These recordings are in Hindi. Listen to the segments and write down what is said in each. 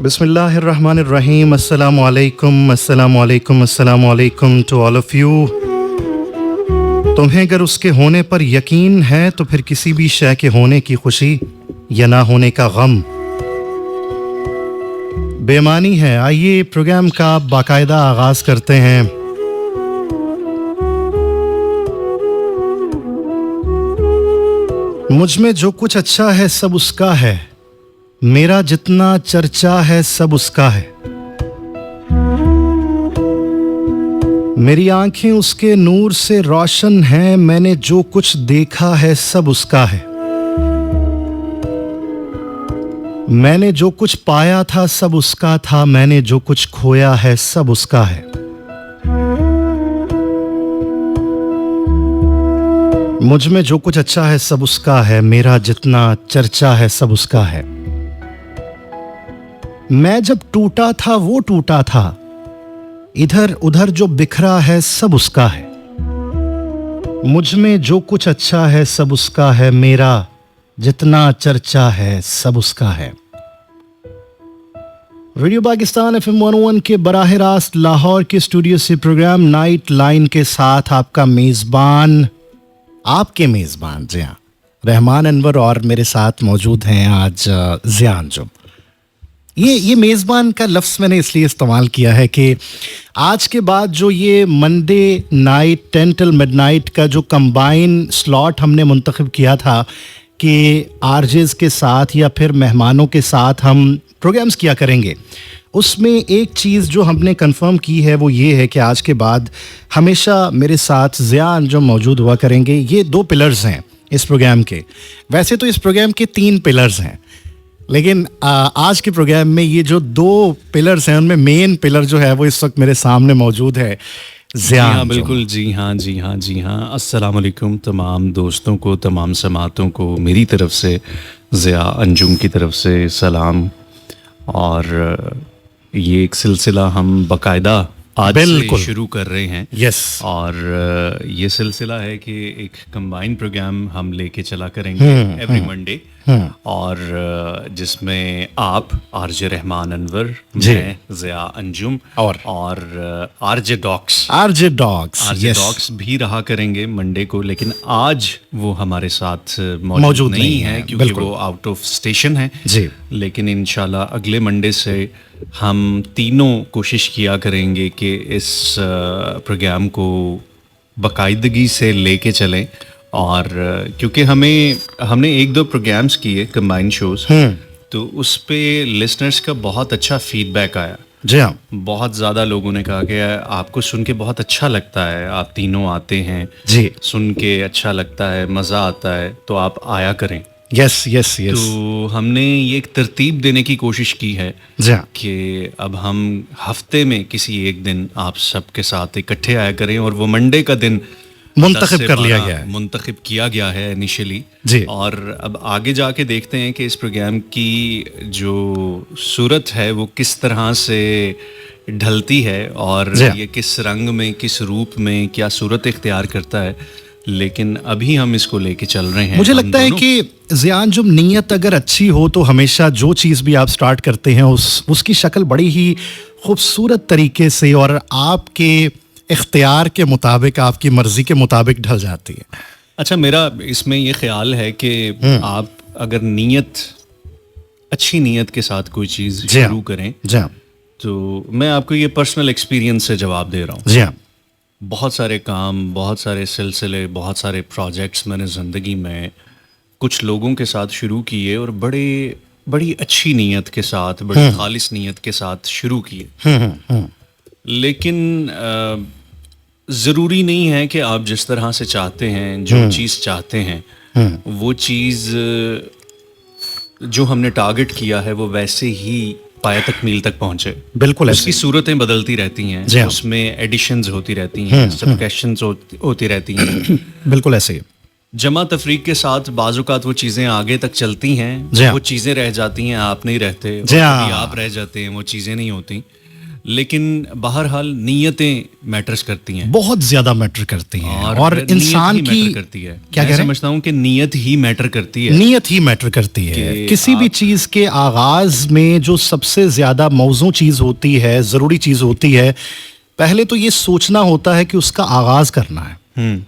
Bismillahirrahmanirrahim. Assalamu alaikum, assalamu alaikum, assalamu alaikum to all of you. तुम्हें अगर उसके होने पर यकीन है तो फिर किसी भी शय के होने की खुशी या ना होने का गम बेमानी है। आइए प्रोग्राम का बाकायदा आगाज करते हैं। मुझ में जो कुछ अच्छा है सब उसका है, मेरा जितना चर्चा है सब उसका है। मेरी आंखें उसके नूर से रोशन हैं, मैंने जो कुछ देखा है सब उसका है। मैंने जो कुछ पाया था सब उसका था, मैंने जो कुछ खोया है सब उसका है। मुझ में जो कुछ अच्छा है सब उसका है, मेरा जितना चर्चा है सब उसका है। मैं जब टूटा था वो टूटा था, इधर उधर जो बिखरा है सब उसका है। मुझ में जो कुछ अच्छा है सब उसका है, मेरा जितना चर्चा है सब उसका है। रेडियो पाकिस्तान FM 101 के बराह रास्त लाहौर के स्टूडियो से प्रोग्राम नाइट लाइन के साथ आपका मेजबान, आपके मेजबान जी हाँ रहमान अनवर, और मेरे साथ मौजूद हैं आज ज़िया अंजुम। ये मेज़बान का लफ्ज़ मैंने इसलिए इस्तेमाल किया है कि आज के बाद जो ये मंडे नाइट 10 till मिडनाइट का जो कंबाइन स्लॉट हमने मुंतखब किया था कि आरजेज़ के साथ या फिर मेहमानों के साथ हम प्रोग्राम्स किया करेंगे, उसमें एक चीज़ जो हमने कंफर्म की है वो ये है कि आज के बाद हमेशा मेरे साथ ज़िया अंजुम मौजूद हुआ करेंगे। ये 2 पिलर्स हैं इस प्रोग्राम के। वैसे तो इस प्रोग्राम के 3 पिलर्स हैं, लेकिन आज के प्रोग्राम में ये जो 2 पिलर्स हैं उनमें मेन पिलर जो है वो इस वक्त मेरे सामने मौजूद है ज़िया। हाँ बिल्कुल, जी हाँ। अस्सलाम वालेकुम तमाम दोस्तों को, तमाम समातों को मेरी तरफ से, ज़िया अंजुम की तरफ से सलाम। और ये एक सिलसिला हम बाकायदा आज से शुरू कर रहे हैं। यस। और ये सिलसिला है कि एक कंबाइन प्रोग्राम हम लेके चला करेंगे एवरी मंडे, और जिसमें आप आरजे रहमान अनवर, मैं ज़िया अंजुम और आरजे डॉक्स भी रहा करेंगे मंडे को। लेकिन आज वो हमारे साथ मौजूद नहीं है क्योंकि वो आउट ऑफ स्टेशन है जी। लेकिन इंशाल्लाह अगले मंडे से हम तीनों कोशिश किया करेंगे कि इस प्रोग्राम को बाकायदगी से लेके चलें। और क्योंकि हमने 1-2 प्रोग्राम्स किए कंबाइन शोज, तो उस पे लिसनर्स का बहुत अच्छा फीडबैक आया जी हाँ। बहुत ज़्यादा लोगों ने कहा कि आपको सुन के बहुत अच्छा लगता है, आप तीनों आते हैं जी, सुन के अच्छा लगता है, मज़ा आता है, तो आप आया करें। यस। तो हमने ये एक तरतीब देने की कोशिश की है कि अब हम हफ्ते में किसी एक दिन आप सबके साथ इकट्ठे आया करें, और वो मंडे का दिन मुंतखब किया गया है इनिशियली जी। और अब आगे जाके देखते हैं कि इस प्रोग्राम की जो सूरत है वो किस तरह से ढलती है, और ये किस रंग में, किस रूप में, क्या सूरत इख्तियार करता है। लेकिन अभी हम इसको लेके चल रहे हैं। मुझे लगता है कि ज़िया अंजुम, नीयत अगर अच्छी हो तो हमेशा जो चीज़ भी आप स्टार्ट करते हैं उसकी शक्ल बड़ी ही खूबसूरत तरीके से और आपके इख्तियार के मुताबिक, आपकी मर्जी के मुताबिक ढल जाती है। अच्छा, मेरा इसमें ये ख्याल है कि आप अगर अच्छी नीयत के साथ कोई चीज़ शुरू करें, तो मैं आपको ये पर्सनल एक्सपीरियंस से जवाब दे रहा हूँ। बहुत सारे काम, बहुत सारे सिलसिले, बहुत सारे प्रोजेक्ट्स मैंने ज़िंदगी में कुछ लोगों के साथ शुरू किए, और बड़ी अच्छी नीयत के साथ, बड़ी खालिस नीयत के साथ शुरू किए। लेकिन ज़रूरी नहीं है कि आप जिस तरह से चाहते हैं, जो चीज़ चाहते हैं, वो चीज़ जो हमने टारगेट किया है वो वैसे ही पाया तकमील तक पहुंचे। बिल्कुल, उसकी सूरतें बदलती रहती हैं, उसमें एडिशंस होती रहती हैं, सब्ट्रैक्शंस होती रहती हैं। बिल्कुल ऐसे ही जमा तफरीक के साथ बाज़-औक़ात वो चीज़ें आगे तक चलती हैं, वो चीज़ें रह जाती हैं, आप नहीं रहते, आप रह जाते हैं, वो चीज़ें नहीं होती। लेकिन बहरहाल नीयतें मैटर्स करती हैं, बहुत ज्यादा मैटर करती हैं। और नीयत इंसान ही की मैटर करती है। क्या मैं समझता हूँ कि नीयत ही मैटर करती है। नीयत ही मैटर करती है। किसी भी चीज के आगाज में जो सबसे ज्यादा मौजू चीज होती है, जरूरी चीज होती है, पहले तो ये सोचना होता है कि उसका आगाज करना है।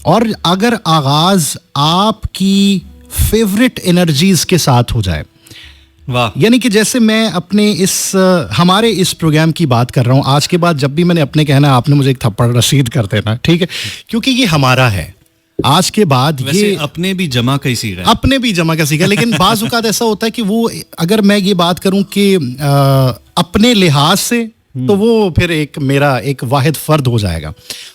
और अगर आगाज आपकी फेवरेट एनर्जीज के साथ हो जाए, वाह, यानी कि जैसे मैं अपने हमारे इस प्रोग्राम की बात कर रहा हूं, आज के बाद जब भी मैंने अपने कहना है, आपने मुझे एक थप्पड़ रसीद कर देना, ठीक है, क्योंकि ये हमारा है। आज के बाद ये अपने भी जमा का ही सीखा है, अपने भी जमा का सीखा, लेकिन बाज़ औक़ात ऐसा होता है कि वो, अगर मैं ये बात करूं कि अपने लिहाज से, तो वो फिर मेरा एक वाहिद फर्द हो जाएगा।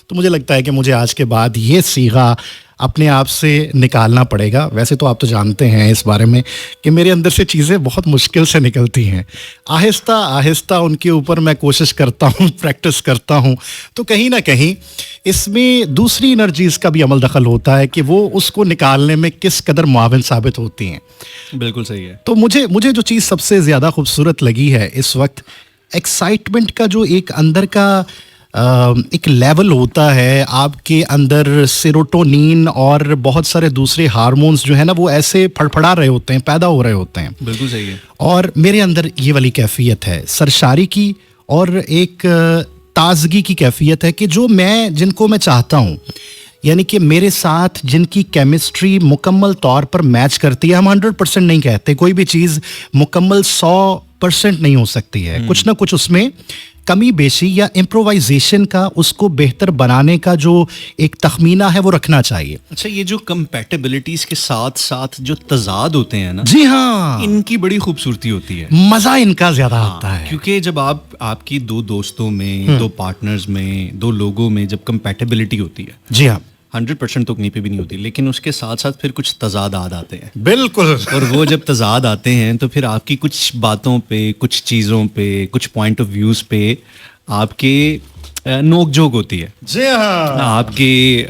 तो मुझे लगता है कि मुझे आज के बाद ये सीगा अपने आप से निकालना पड़ेगा। वैसे तो आप तो जानते हैं इस बारे में कि मेरे अंदर से चीज़ें बहुत मुश्किल से निकलती हैं। आहिस्ता आहिस्ता उनके ऊपर मैं कोशिश करता हूँ, प्रैक्टिस करता हूँ, तो कहीं ना कहीं इसमें दूसरी एनर्जीज़ का भी अमल दखल होता है कि वो उसको निकालने में किस कदर मुआविन साबित होती हैं। बिल्कुल सही है। तो मुझे जो चीज़ सबसे ज़्यादा खूबसूरत लगी है इस वक्त, एक्साइटमेंट का जो एक अंदर का एक लेवल होता है आपके अंदर, सेरोटोनिन और बहुत सारे दूसरे हार्मोन्स जो है ना, वो ऐसे फड़फड़ा रहे होते हैं, पैदा हो रहे होते हैं। बिल्कुल सही है। और मेरे अंदर ये वाली कैफियत है सरशारी की, और एक ताजगी की कैफियत है कि जिनको मैं चाहता हूँ, यानी कि मेरे साथ जिनकी केमिस्ट्री मुकम्मल तौर पर मैच करती है। हम 100% नहीं कहते, कोई भी चीज़ मुकम्मल 100% नहीं हो सकती है, कुछ ना कुछ उसमें कमी बेशी या इम्प्रोवाइजेशन का, उसको बेहतर बनाने का जो एक तखमीना है वो रखना चाहिए। अच्छा, ये जो कंपैटिबिलिटीज के साथ साथ जो तजाद होते हैं ना, जी हाँ, इनकी बड़ी खूबसूरती होती है, मजा इनका ज्यादा आता है। क्योंकि जब आपकी दो दोस्तों में, दो पार्टनर्स में, दो लोगों में जब कंपैटिबिलिटी होती है, जी हाँ, 100% तो कहीं पे भी नहीं होती, लेकिन उसके साथ साथ फिर कुछ तजादात आते हैं। बिल्कुल। और वो जब तजाद आते हैं तो फिर आपकी कुछ बातों पे, कुछ चीज़ों पे, कुछ पॉइंट ऑफ व्यूज़ पे आपके नोक झोंक होती है। जी हाँ, आपकी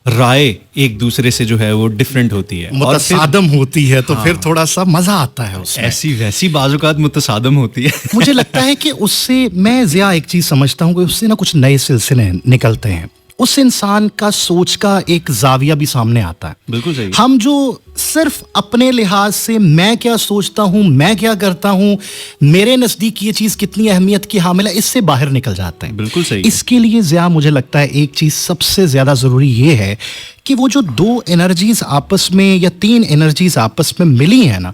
राय एक दूसरे से जो है वो डिफरेंट होती है, मुतसादम होती है, तो फिर थोड़ा सा मजा आता है उसमें। ऐसी वैसी बाज़-औक़ात मुतसादम होती है। मुझे लगता है कि उससे मैं ज़िया एक चीज़ समझता हूँ कि उससे ना कुछ नए सिलसिले निकलते हैं, उस इंसान का सोच का एक जाविया भी सामने आता है। बिल्कुल सही। हम जो सिर्फ अपने लिहाज से मैं क्या सोचता हूँ, मैं क्या करता हूँ, मेरे नज़दीक ये चीज़ कितनी अहमियत की हामिल है, इससे बाहर निकल जाते हैं। बिल्कुल सही। इसके लिए ज़िया मुझे लगता है एक चीज़ सबसे ज़्यादा ज़रूरी ये है कि वो जो दो एनर्जीज आपस में या तीन एनर्जीज आपस में मिली है ना,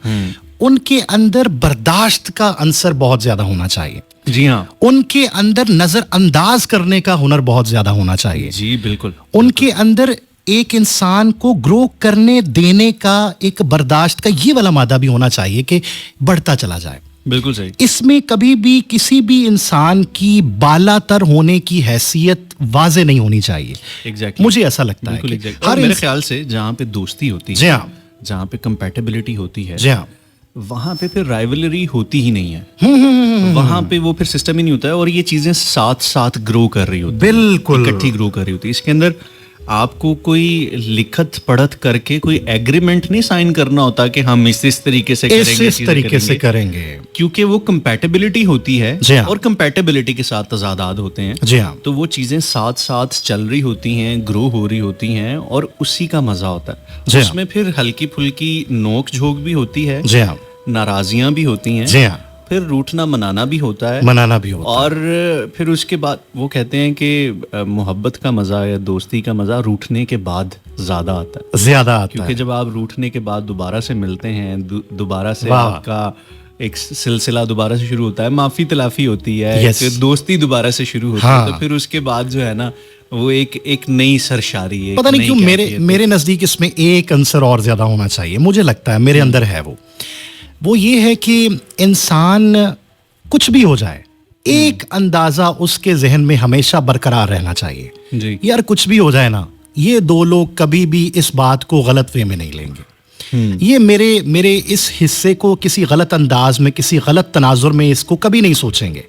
उनके अंदर बर्दाश्त का अंसर बहुत ज़्यादा होना चाहिए। जी हाँ, उनके अंदर नजरअंदाज करने का हुनर बहुत ज्यादा होना चाहिए। जी बिल्कुल। उनके अंदर एक इंसान को ग्रो करने देने का एक बर्दाश्त का ये वाला मादा भी होना चाहिए कि बढ़ता चला जाए। बिल्कुल सही। इसमें कभी भी किसी भी इंसान की बालातर होने की हैसियत वाज़े नहीं होनी चाहिए। एग्जैक्टली, मुझे ऐसा लगता है कि हर मेरे ख्याल से जहाँ पे दोस्ती होती जी है, हाँ, जहाँ पे कंपैटिबिलिटी होती है, जी हाँ, वहाँ पे फिर राइवलरी होती ही नहीं है। वहाँ पे वो फिर सिस्टम ही नहीं होता है, और ये चीजें साथ साथ ग्रो कर रही होती है, बिल्कुल इकट्ठी ग्रो कर रही होती है। इसके अंदर आपको कोई लिखत पढ़त करके कोई एग्रीमेंट नहीं साइन करना होता कि हम इस तरीके से करेंगे, इस तरीके से करेंगे, क्योंकि वो कंपैटिबिलिटी होती है हाँ, और कंपैटिबिलिटी के साथ तजादात होते हैं। जी हाँ, तो वो चीजें साथ साथ चल रही होती हैं, ग्रो हो रही होती हैं, और उसी का मजा होता है। उसमें फिर हल्की फुल्की नोक झोंक भी होती है, जी हाँ, नाराजियां भी होती हैं, जी हाँ, फिर रूठना मनाना भी होता है, मनाना भी होता और फिर उसके बाद वो कहते हैं कि मोहब्बत का मजा या दोस्ती का मजा रूठने के बाद ज्यादा आता है, ज्यादा आता क्योंकि है। जब आप रूठने के बाद दोबारा से मिलते हैं, दोबारा से आपका एक सिलसिला दोबारा से शुरू होता है, माफी तलाफी होती है, फिर दोस्ती दोबारा से शुरू होती है, तो फिर उसके बाद जो है ना वो एक नई सरशारी है। पता नहीं क्यों मेरे नजदीक इसमें एक अंसर और ज्यादा होना चाहिए, मुझे लगता है मेरे अंदर है वो ये है कि इंसान कुछ भी हो जाए, एक अंदाजा उसके जहन में हमेशा बरकरार रहना चाहिए जी। यार कुछ भी हो जाए ना, ये दो लोग कभी भी इस बात को गलत वे में नहीं लेंगे। ये मेरे इस हिस्से को किसी गलत अंदाज में, किसी गलत तनाजुर में इसको कभी नहीं सोचेंगे।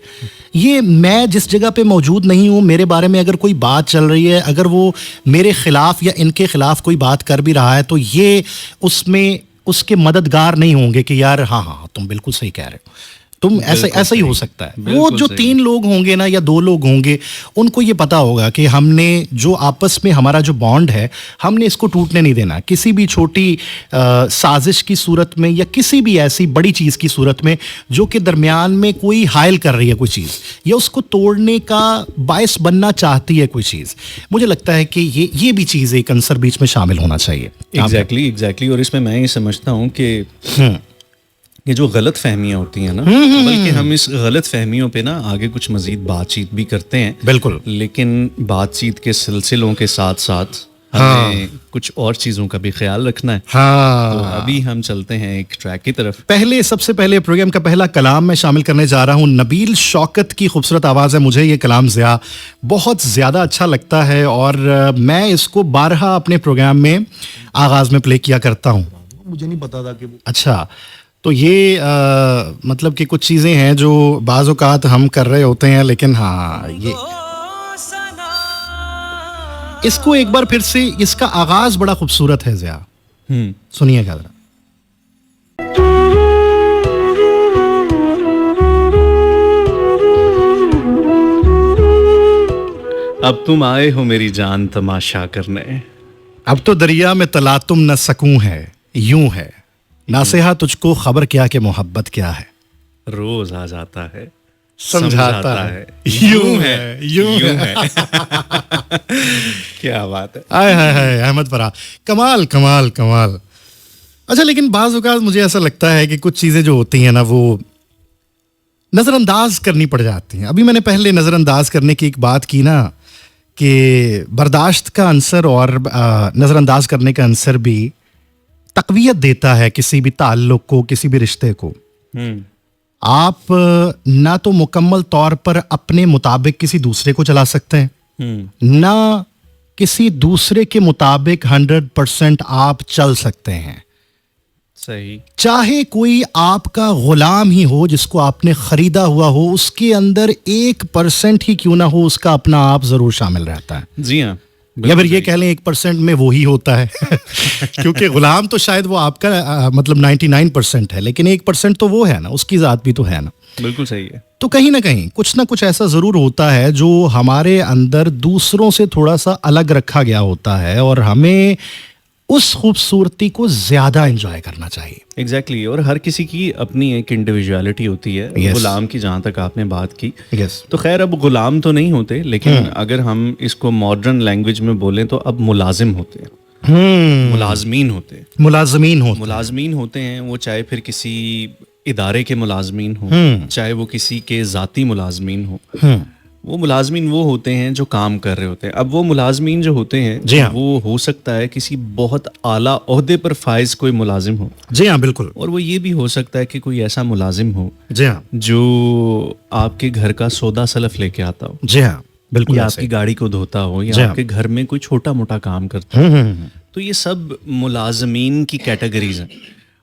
ये मैं जिस जगह पे मौजूद नहीं हूँ, मेरे बारे में अगर कोई बात चल रही है, अगर वो मेरे खिलाफ या इनके खिलाफ कोई बात कर भी रहा है, तो ये उसमें उसके मददगार नहीं होंगे कि यार हाँ हाँ तुम बिल्कुल सही कह रहे हो। तुम ऐसा ही हो सकता है। वो जो 3 लोग होंगे ना या 2 लोग होंगे, उनको ये पता होगा कि हमने जो आपस में हमारा जो बॉन्ड है, हमने इसको टूटने नहीं देना। किसी भी छोटी साजिश की सूरत में या किसी भी ऐसी बड़ी चीज़ की सूरत में जो कि दरमियान में कोई हायल कर रही है कोई चीज़, या उसको तोड़ने का बायस बनना चाहती है कोई चीज़, मुझे लगता है कि ये भी चीज़ एक अंसर बीच में शामिल होना चाहिए। एग्जैक्टली। और इसमें मैं ये समझता हूँ कि ये जो गलत फहमियाँ होती हैं ना, बल्कि हम इस गलत फहमियों पे ना आगे कुछ मजीद बातचीत भी करते हैं, बिल्कुल, लेकिन बातचीत के सिलसिलों के साथ साथ हमें कुछ और चीज़ों का भी ख्याल रखना है। तो अभी हम चलते हैं एक ट्रैक की तरफ। सबसे पहले प्रोग्राम का पहला कलाम मैं शामिल करने जा रहा हूँ। नबील शौकत की खूबसूरत आवाज़ है। मुझे ये कलाम बहुत ज़्यादा अच्छा लगता है और मैं इसको बारहा अपने प्रोग्राम में आगाज़ में प्ले किया करता हूँ। मुझे नहीं पता था कि अच्छा, तो ये मतलब कि कुछ चीज़ें हैं जो बाज़ औक़ात हम कर रहे होते हैं, लेकिन हाँ, ये इसको एक बार फिर से, इसका आगाज़ बड़ा खूबसूरत है ज़िया। सुनिएगा ज़रा। अब तुम आए हो मेरी जान तमाशा करने, अब तो दरिया में तला तुम न सकूं है, यूं है नासेहा तुझको खबर क्या कि मोहब्बत क्या है, रोज आ जाता है समझाता है, यूं है। क्या बात है। आय हाय हाय, अहमद फराह, कमाल कमाल कमाल। अच्छा, लेकिन बाज़ औक़ात मुझे ऐसा लगता है कि कुछ चीज़ें जो होती हैं ना, वो नज़रअंदाज करनी पड़ जाती हैं। अभी मैंने पहले नज़रअंदाज करने की एक बात की ना, कि बर्दाश्त का अंसर और नज़रअंदाज करने का अंसर भी तक़वियत देता है किसी भी ताल्लुक़ को, किसी भी रिश्ते को। आप ना तो मुकम्मल तौर पर अपने मुताबिक किसी दूसरे को चला सकते हैं, ना किसी दूसरे के मुताबिक 100% आप चल सकते हैं। सही। चाहे कोई आपका गुलाम ही हो जिसको आपने खरीदा हुआ हो, उसके अंदर 1% ही क्यों ना हो, उसका अपना आप जरूर शामिल रहता है। जी हाँ, या फिर ये कह लें 1% में वो ही होता है क्योंकि गुलाम तो शायद वो आपका मतलब 99% है, लेकिन 1% तो वो है ना, उसकी ज़ात भी तो है ना। बिल्कुल सही है। तो कहीं ना कहीं कुछ ना कुछ ऐसा ज़रूर होता है जो हमारे अंदर दूसरों से थोड़ा सा अलग रखा गया होता है, और हमें उस खूबसूरती को ज़्यादा एंजॉय करना चाहिए। एग्जैक्टली। और हर किसी की अपनी एक इंडिविजुअलिटी होती है। गुलाम की जहाँ तक आपने बात की, तो खैर अब गुलाम तो नहीं होते, लेकिन अगर हम इसको मॉडर्न लैंग्वेज में बोलें तो अब मुलाजिम होते हैं, मुलाजमीन होते हैं। वो चाहे फिर किसी इदारे के मुलाजमीन हो, चाहे वो किसी के ज़ाती मुलाजमीन हो, वो मुलाजमीन वो होते हैं जो काम कर रहे होते हैं। अब वो मुलाजमीन जो होते हैं, वो हो सकता है किसी बहुत आला ओहदे पर फाइज कोई मुलाजिम हो। जी हाँ, बिल्कुल। और वो ये भी हो सकता है कि कोई ऐसा मुलाजिम हो, जी हाँ, जो आपके घर का सौदा सलफ लेके आता हो। जी हाँ, बिल्कुल। या आपकी गाड़ी को धोता हो, या आपके घर में कोई छोटा मोटा काम करता हो। तो ये सब मुलाजमीन की कैटेगरीज हैं।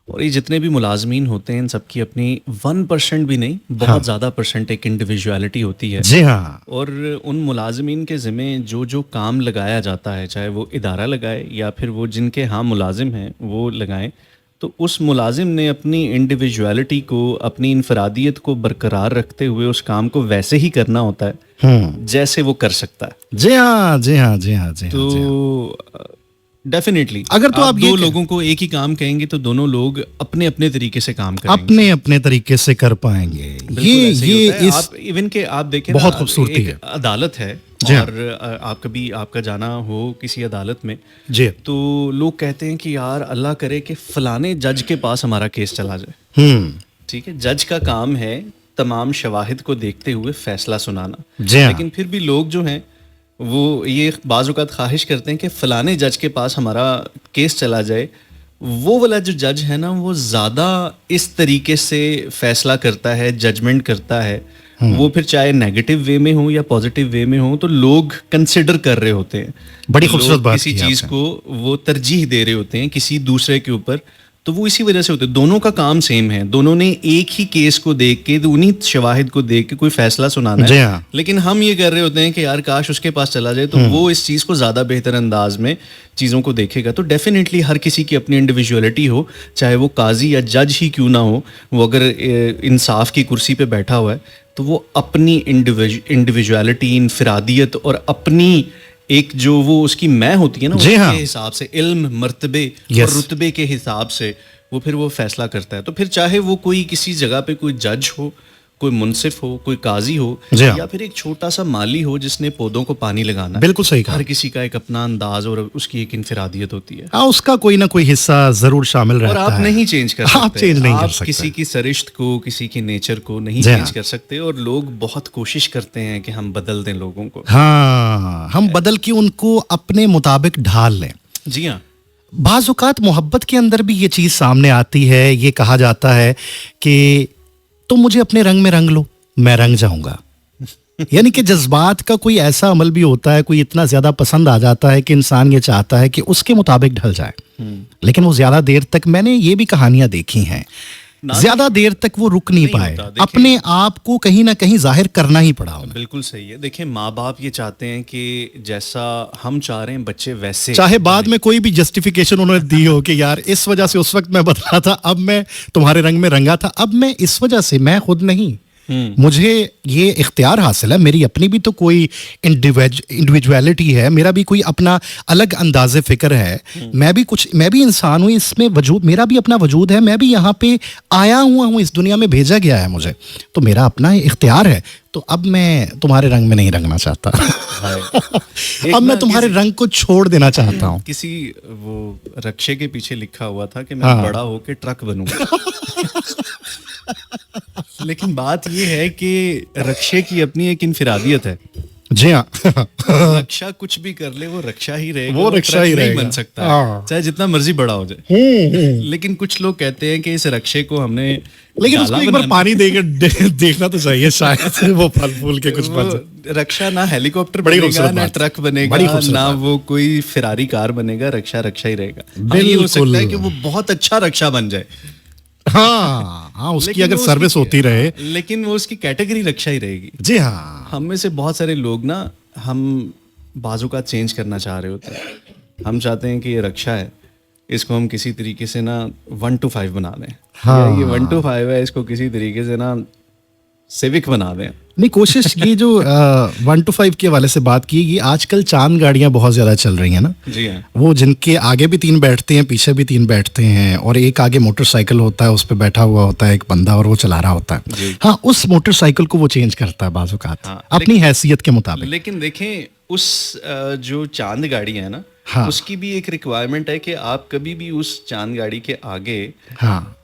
और ये जितने भी मुलाजमीन होते हैं, इन सबकी अपनी 1% भी नहीं, बहुत ज़्यादा परसेंट एक इंडिविजुअलिटी होती है। जी हाँ। और उन मुलाजमीन के ज़िम्मे जो जो काम लगाया जाता है, चाहे वो इदारा लगाए या फिर वो जिनके यहाँ मुलाजिम हैं वो लगाएं, तो उस मुलाजिम ने अपनी इंडिविजुअलिटी को, अपनी इनफरादियत को बरकरार रखते हुए उस काम को वैसे ही करना होता है जैसे वो कर सकता है। जी हाँ, जी हाँ, जी हाँ, जी हाँ। तो डेफिनेटली अगर तो आप दो लोगों को एक ही काम कहेंगे तो दोनों लोग अपने अपने तरीके से काम करेंगे, अपने अपने तरीके से कर पाएंगे। ये आप इवन के आप देखें, बहुत खूबसूरती है। अदालत है, और आप कभी आपका जाना हो किसी अदालत में जी, तो लोग कहते हैं कि यार अल्लाह करे कि फलाने जज के पास हमारा केस चला जाए। ठीक है, जज का काम है तमाम शवाहिद को देखते हुए फैसला सुनाना, लेकिन फिर भी लोग जो हैं वो ये बाज़ औक़ात ख्वाहिश करते हैं कि फ़लाने जज के पास हमारा केस चला जाए। वो वाला जो जज है ना, वो ज़्यादा इस तरीके से फ़ैसला करता है, जजमेंट करता है। वो फिर चाहे नेगेटिव वे में हो या पॉजिटिव वे में हो, तो लोग कंसिडर कर रहे होते हैं। बड़ी खूबसूरत बात किसी चीज़ को वो तरजीह दे रहे होते हैं किसी दूसरे के ऊपर, तो वो इसी वजह से होते हैं। दोनों का काम सेम है, दोनों ने एक ही केस को देख के, उन्हीं शवाहिद को देख के कोई फैसला सुनाना है। लेकिन हम ये कर रहे होते हैं कि यार काश उसके पास चला जाए, तो वो इस चीज़ को ज़्यादा बेहतर अंदाज में चीज़ों को देखेगा। तो डेफिनेटली हर किसी की अपनी इंडिविजुअलिटी हो, चाहे वो काजी या जज ही क्यों ना हो, वो अगर इंसाफ की कुर्सी पे बैठा हुआ है तो वो अपनी इंडिविजुअलिटी, इनफरादियत और अपनी एक जो वो उसकी मैं होती है ना, उसके हिसाब से, इल्म, मर्तबे और रुतबे के हिसाब से वो फिर वो फैसला करता है। तो फिर चाहे वो कोई किसी जगह पे कोई जज हो, कोई मुनसिफ हो, कोई काजी हो, या फिर एक छोटा सा माली हो जिसने पौधों को पानी लगाना है। बिल्कुल सही कहा। हर किसी का एक अपना अंदाज और उसकी एक इनफरादियत होती है। हाँ, उसका कोई ना कोई हिस्सा जरूर शामिल रहता है। और आप नहीं चेंज कर सकते। आप चेंज नहीं कर सकते। किसी की सरिश्त को, किसी की नेचर को नहीं चेंज कर सकते। और लोग बहुत कोशिश करते हैं कि हम बदल दें लोगों को। हाँ, हम बदल के उनको अपने मुताबिक ढाल लें। जी हाँ। बाज़ औक़ात मोहब्बत के अंदर भी ये चीज़ सामने आती है। ये कहा जाता है कि तुम मुझे अपने रंग में रंग लो, मैं रंग जाऊंगा। यानी कि जज्बात का कोई ऐसा अमल भी होता है, कोई इतना ज्यादा पसंद आ जाता है कि इंसान ये चाहता है कि उसके मुताबिक ढल जाए। लेकिन वो ज्यादा देर तक, मैंने ये भी कहानियां देखी हैं, ज्यादा देर तक वो रुक नहीं पाए, अपने आप को कहीं ना कहीं जाहिर करना ही पड़ा उन्हें। बिल्कुल सही है। देखिए, माँ बाप ये चाहते हैं कि जैसा हम चाह रहे हैं बच्चे वैसे, चाहे बाद में कोई भी जस्टिफिकेशन उन्होंने दी हो कि यार इस वजह से उस वक्त मैं बदला था, अब मैं तुम्हारे रंग में रंगा था, अब मैं इस वजह से, मैं खुद नहीं, मुझे ये इख्तियार हासिल है, मेरी अपनी भी तो कोई इंडिविजुअलिटी है, मेरा भी कोई अपना अलग अंदाज़े फ़िक्र है, मैं भी इंसान हूँ, इसमें वजूद, मेरा भी अपना वजूद है, मैं भी यहाँ पे आया हुआ हूँ, इस दुनिया में भेजा गया है मुझे, तो मेरा अपना इख्तियार है। तो अब मैं तुम्हारे रंग में नहीं रंगना चाहता। अब मैं तुम्हारे रंग को छोड़ देना चाहता हूँ। किसी वो रक्षे के पीछे लिखा हुआ था कि मैं बड़ा होके ट्रक बनूंगा। लेकिन बात ये है कि रक्षे की अपनी एक इनफिरादियत है। जी हाँ। रक्षा कुछ भी कर ले, वो रक्षा ही रहेगा, वो रक्षा ही रहेगा, बन सकता है, चाहे जितना मर्जी बड़ा हो जाए। लेकिन कुछ लोग कहते हैं कि इस रक्षे को हमने, लेकिन उसको एक बार पानी देकर देखना तो चाहिए, शायद वो फल फूल के कुछ बन। रक्षा ना हेलीकॉप्टर बनेगा, ना ट्रक बनेगा, ना वो कोई फिरारी कार बनेगा, रक्षा रक्षा ही रहेगा। ये हो सकता है कि वो बहुत अच्छा रक्षा बन जाए। हाँ, उसकी अगर सर्विस होती रहे, लेकिन वो उसकी कैटेगरी रक्षा ही रहेगी। जी हाँ। हम में से बहुत सारे लोग ना, हम बाजू का चेंज करना चाह रहे होते हैं। हम चाहते हैं कि ये रक्षा है, इसको हम किसी तरीके से ना 1 to 5 बना दें। हाँ। ये 1 to 5 है, इसको किसी तरीके से ना सिविक बना दें। नहीं, कोशिश ये जो 1 to 5 के हवाले से बात की, ये आजकल चांद गाड़ियां बहुत ज्यादा चल रही हैं ना। जी हाँ। वो जिनके आगे भी 3 बैठते हैं, पीछे भी 3 बैठते हैं, और एक आगे मोटरसाइकिल होता है, उस पर बैठा हुआ होता है एक बंदा और वो चला रहा होता है। हाँ, उस मोटरसाइकिल को वो चेंज करता है बाज़ औक़ात, हाँ, अपनी हैसियत के मुताबिक। लेकिन देखें, उस जो चांद गाड़ी है ना, हाँ, उसकी भी एक रिक्वायरमेंट है कि आप कभी भी उस चांद गाड़ी के आगे, हाँ,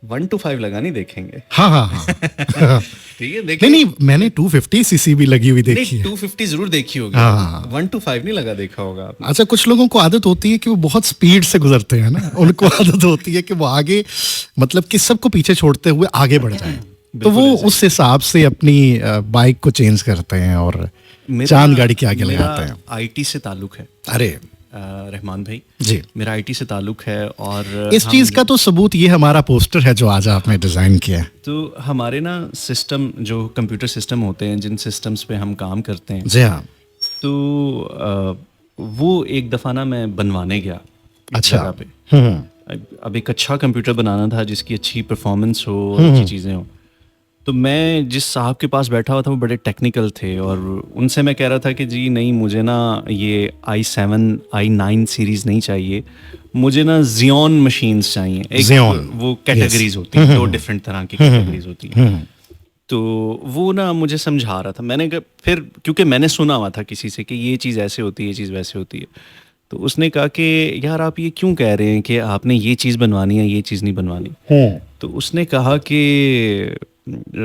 1 to 5 लगा नहीं देखेंगे। हाँ हाँ हाँ। ठीक है, देखिए, नहीं, मैंने 250 सीसी भी लगी हुई देखी है। 250 जरूर देखी होगी। हाँ। 1 to 5 नहीं लगा देखा होगा आपने। अच्छा, कुछ लोगों को आदत होती है कि वो बहुत स्पीड से गुजरते हैं ना, उनको आदत होती है कि वो आगे, मतलब कि सबको पीछे छोड़ते हुए आगे बढ़ जाए, तो वो उस हिसाब से अपनी बाइक को चेंज करते हैं और चांद गाड़ी के आगे लगाते हैं। IT से ताल्लुक है। अरे रहमान भाई जी, मेरा IT से ताल्लुक है, और इस चीज का तो सबूत ये हमारा पोस्टर है जो आज आपने डिजाइन किया है। तो हमारे ना सिस्टम, जो कंप्यूटर सिस्टम होते हैं, जिन सिस्टम्स पे हम काम करते हैं, जी हाँ, तो वो एक दफ़ा ना मैं बनवाने गया। अच्छा। जगह पे अब एक अच्छा कंप्यूटर बनाना था जिसकी अच्छी परफॉर्मेंस हो और अच्छी चीज़ें हो। तो मैं जिस साहब के पास बैठा हुआ था वो बड़े टेक्निकल थे, और उनसे मैं कह रहा था कि जी नहीं, मुझे ना ये i7 i9 सीरीज़ नहीं चाहिए, मुझे ना Xeon मशीन्स चाहिए। एक वो कैटेगरीज होती हैं, 2 डिफरेंट तरह की कैटेगरीज होती हैं। तो वो ना मुझे समझा रहा था। मैंने फिर, क्योंकि मैंने सुना हुआ था किसी से कि ये चीज़ ऐसे होती है, ये चीज़ वैसे होती है, तो उसने कहा कि यार आप ये क्यों कह रहे हैं कि आपने ये चीज़ बनवानी है, ये चीज़ नहीं बनवानी। तो उसने कहा कि,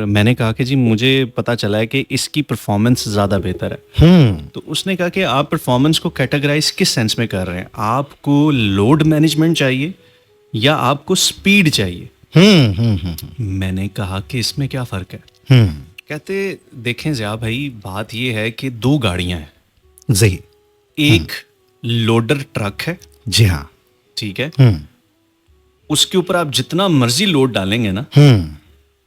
मैंने कहा कि जी मुझे पता चला है कि इसकी परफॉर्मेंस ज़्यादा बेहतर है। तो उसने कहा कि आप परफॉर्मेंस को कैटेगराइज किस सेंस में कर रहे हैं, आपको लोड मैनेजमेंट चाहिए या आपको स्पीड चाहिए। मैंने कहा कि इसमें क्या फ़र्क है। कहते, देखें ज़िया भाई, बात ये है कि 2 गाड़ियाँ हैं जी, एक लोडर ट्रक है, जी हाँ, ठीक है, उसके ऊपर आप जितना मर्जी लोड डालेंगे ना,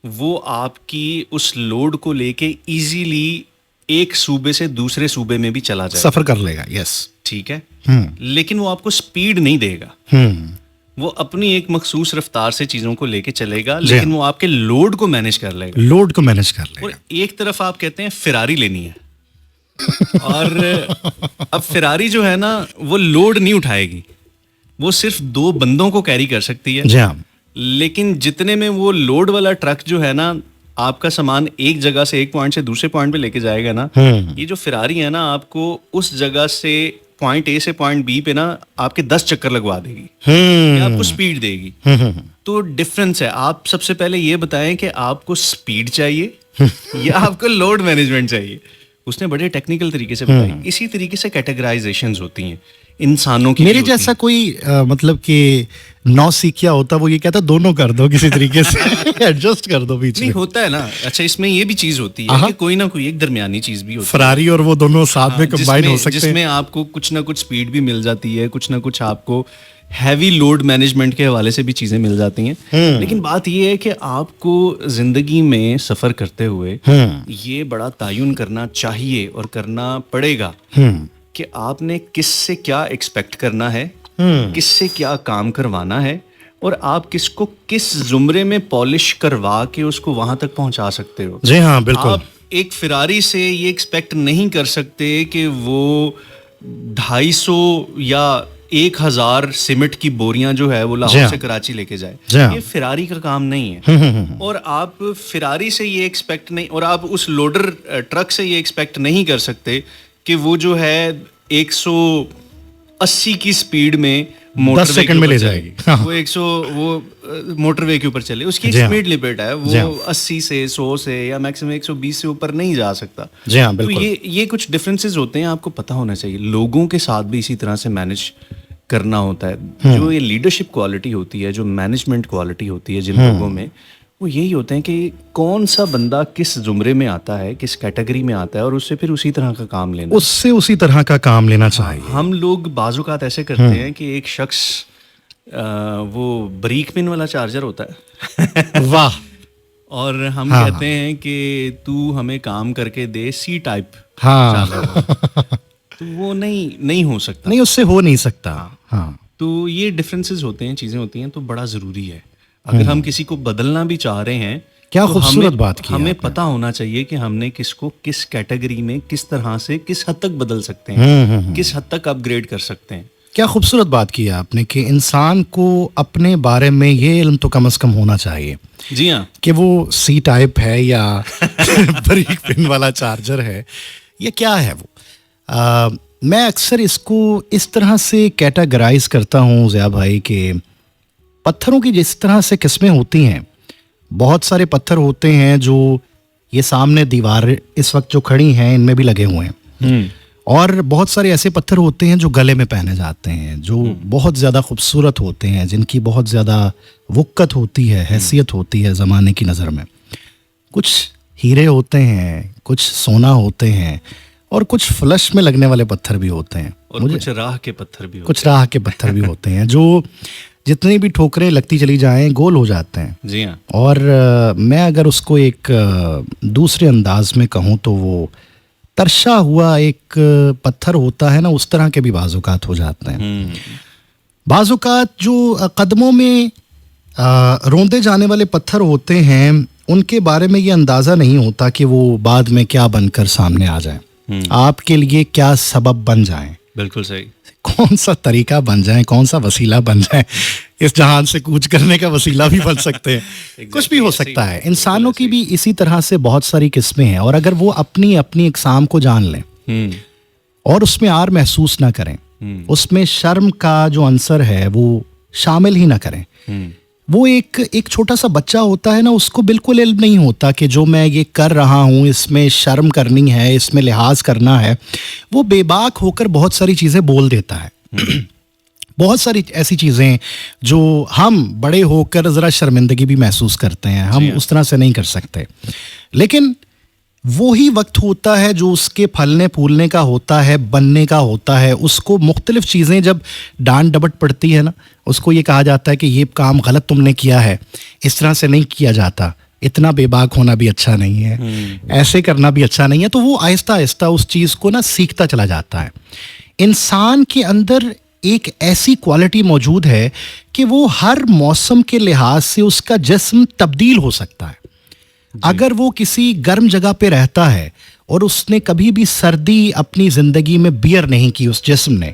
वो आपकी उस लोड को लेके इजीली एक सूबे से दूसरे सूबे में भी चला जाएगा, सफर कर लेगा। यस, ठीक है। लेकिन वो आपको स्पीड नहीं देगा, वो अपनी एक मखसूस रफ्तार से चीजों को लेके चलेगा, लेकिन वो आपके लोड को मैनेज कर लेगा, लोड को मैनेज कर लेगा। और एक तरफ आप कहते हैं फिरारी लेनी है और अब फिरारी जो है ना वो लोड नहीं उठाएगी, वो सिर्फ 2 बंदों को कैरी कर सकती है। जी हाँ। लेकिन जितने में वो लोड वाला ट्रक जो है ना आपका सामान एक जगह से एक पॉइंट से दूसरे पॉइंट पे लेके जाएगा ना, ये जो फिरारी है ना आपको उस जगह से पॉइंट ए से पॉइंट बी पे ना आपके 10 चक्कर लगवा देगी, ये आपको स्पीड देगी। तो डिफरेंस है। आप सबसे पहले ये बताएं कि आपको स्पीड चाहिए या आपको लोड मैनेजमेंट चाहिए। उसने बड़े टेक्निकल तरीके से बताई। इसी तरीके से कैटेगराइजेशंस होती हैं इंसानों की। मेरे जैसा कोई मतलब कि नौसिखिया होता, वो ये कहता दोनों कर दो किसी तरीके से एडजस्ट कर दो बीच में। नहीं होता है ना। अच्छा, इसमें ये भी चीज होती है कि कोई ना कोई एक दरमियानी चीज भी होती है, फरारी और वो दोनों साथ में कंबाइन हो सकते हैं, जिसमें आपको कुछ ना कुछ स्पीड भी मिल जाती है, कुछ ना कुछ आपको हैवी लोड मैनेजमेंट के हवाले से भी चीजें मिल जाती हैं। लेकिन बात ये है कि आपको जिंदगी में सफर करते हुए ये बड़ा तयन करना चाहिए और करना पड़ेगा कि आपने किससे क्या एक्सपेक्ट करना है, किससे क्या काम करवाना है, और आप किसको किस जुमरे में पॉलिश करवा के उसको वहां तक पहुंचा सकते हो। जी हाँ, बिल्कुल। आप एक फिरारी से ये एक्सपेक्ट नहीं कर सकते कि वो 250 या 1000 सीमेंट की बोरियां जो है वो लाहौर से कराची लेके जाए। ये फिरारी का काम नहीं है। और आप फिरारी से ये एक्सपेक्ट नहीं, और आप उस लोडर ट्रक से ये एक्सपेक्ट नहीं कर सकते कि वो जो है 180 की स्पीड में 10 सेकंड में ले जाएगी। वो मोटरवे के ऊपर चले, उसकी एक स्पीड लिमिट है, वो 80 से 100 से या मैक्सिमम 120 से ऊपर नहीं जा सकता। जी हाँ, बिल्कुल। तो ये कुछ डिफरेंसेस होते हैं, आपको पता होना चाहिए। लोगों के साथ भी इसी तरह से मैनेज करना होता है। जो ये लीडरशिप क्वालिटी होती है, जो मैनेजमेंट क्वालिटी होती है जिन लोगों में, वो यही होते हैं कि कौन सा बंदा किस जुमरे में आता है, किस कैटेगरी में आता है, और उससे फिर उसी तरह का काम लेना, उससे उसी तरह का काम लेना चाहिए। हम लोग बाज़-औक़ात ऐसे करते हैं कि एक शख्स वो बरीक पिन वाला चार्जर होता है वाह, और हम कहते हैं कि तू हमें काम करके दे सी टाइप चार्जर। तो वो नहीं हो सकता, नहीं, उससे हो नहीं सकता। हाँ, तो ये डिफरेंसेस होते हैं, चीज़ें होती हैं, तो बड़ा ज़रूरी है। अगर हम किसी को बदलना भी चाह रहे हैं, क्या तो खूबसूरत बात की हमें पता होना चाहिए कि हमने किसको किस कैटेगरी में किस तरह से किस हद तक बदल सकते हैं, किस हद तक अपग्रेड कर सकते हैं। क्या खूबसूरत बात की आपने कि इंसान को अपने बारे में ये इल्म तो कम से कम होना चाहिए। जी हाँ, कि वो सी टाइप है या बारीक पिन वाला चार्जर है, ये क्या है वो। मैं अक्सर इसको इस तरह से कैटेगराइज करता हूँ ज़िया भाई कि पत्थरों की जिस तरह से किस्में होती हैं, बहुत सारे पत्थर होते हैं जो ये सामने दीवार इस वक्त जो खड़ी हैं इनमें भी लगे हुए हैं, और बहुत सारे ऐसे पत्थर होते हैं जो गले में पहने जाते हैं, जो बहुत ज़्यादा खूबसूरत होते हैं, जिनकी बहुत ज़्यादा वक़्त होती है, हैसियत होती है ज़माने की नज़र में। कुछ हीरे होते हैं, कुछ सोना होते हैं, और कुछ फ्लश में लगने वाले पत्थर भी होते हैं, और कुछ राह के पत्थर भी होते हैं जो जितनी भी ठोकरें लगती चली जाएं गोल हो जाते हैं। जी हाँ। और मैं अगर उसको एक दूसरे अंदाज में कहूँ तो वो तरशा हुआ एक पत्थर होता है ना, उस तरह के भी बाज़-औक़ात हो जाते हैं। बाज़-औक़ात जो कदमों में रौंदे जाने वाले पत्थर होते हैं, उनके बारे में ये अंदाज़ा नहीं होता कि वो बाद में क्या बनकर सामने आ जाए, आपके लिए क्या सबब बन जाएं। बिल्कुल सही। कौन सा तरीका बन जाए, कौन सा वसीला बन जाए, इस जहान से कूच करने का वसीला भी बन सकते हैं। कुछ भी हो सकता है। इंसानों की भी इसी तरह से बहुत सारी किस्में हैं, और अगर वो अपनी अपनी इकसाम को जान लें और उसमें आर महसूस ना करें, उसमें शर्म का जो अंसर है वो शामिल ही ना करें। वो एक छोटा सा बच्चा होता है ना, उसको बिल्कुल इल्म नहीं होता कि जो मैं ये कर रहा हूँ इसमें शर्म करनी है, इसमें लिहाज करना है। वो बेबाक होकर बहुत सारी चीज़ें बोल देता है। बहुत सारी ऐसी चीज़ें जो हम बड़े होकर ज़रा शर्मिंदगी भी महसूस करते हैं, हम उस तरह से नहीं कर सकते। लेकिन वो ही वक्त होता है जो उसके फलने फूलने का होता है, बनने का होता है। उसको मुख्तलिफ चीज़ें जब डांट डपट पड़ती है ना, उसको ये कहा जाता है कि ये काम गलत तुमने किया है, इस तरह से नहीं किया जाता, इतना बेबाक होना भी अच्छा नहीं है, ऐसे करना भी अच्छा नहीं है। तो वो आहिस्ता आहिस्ता उस चीज़ को ना सीखता चला जाता है। इंसान के अंदर एक ऐसी क्वालिटी मौजूद है कि वो हर मौसम के लिहाज से उसका जिस्म तब्दील हो सकता है। अगर वो किसी गर्म जगह पे रहता है और उसने कभी भी सर्दी अपनी ज़िंदगी में बियर नहीं की उस जिस्म ने,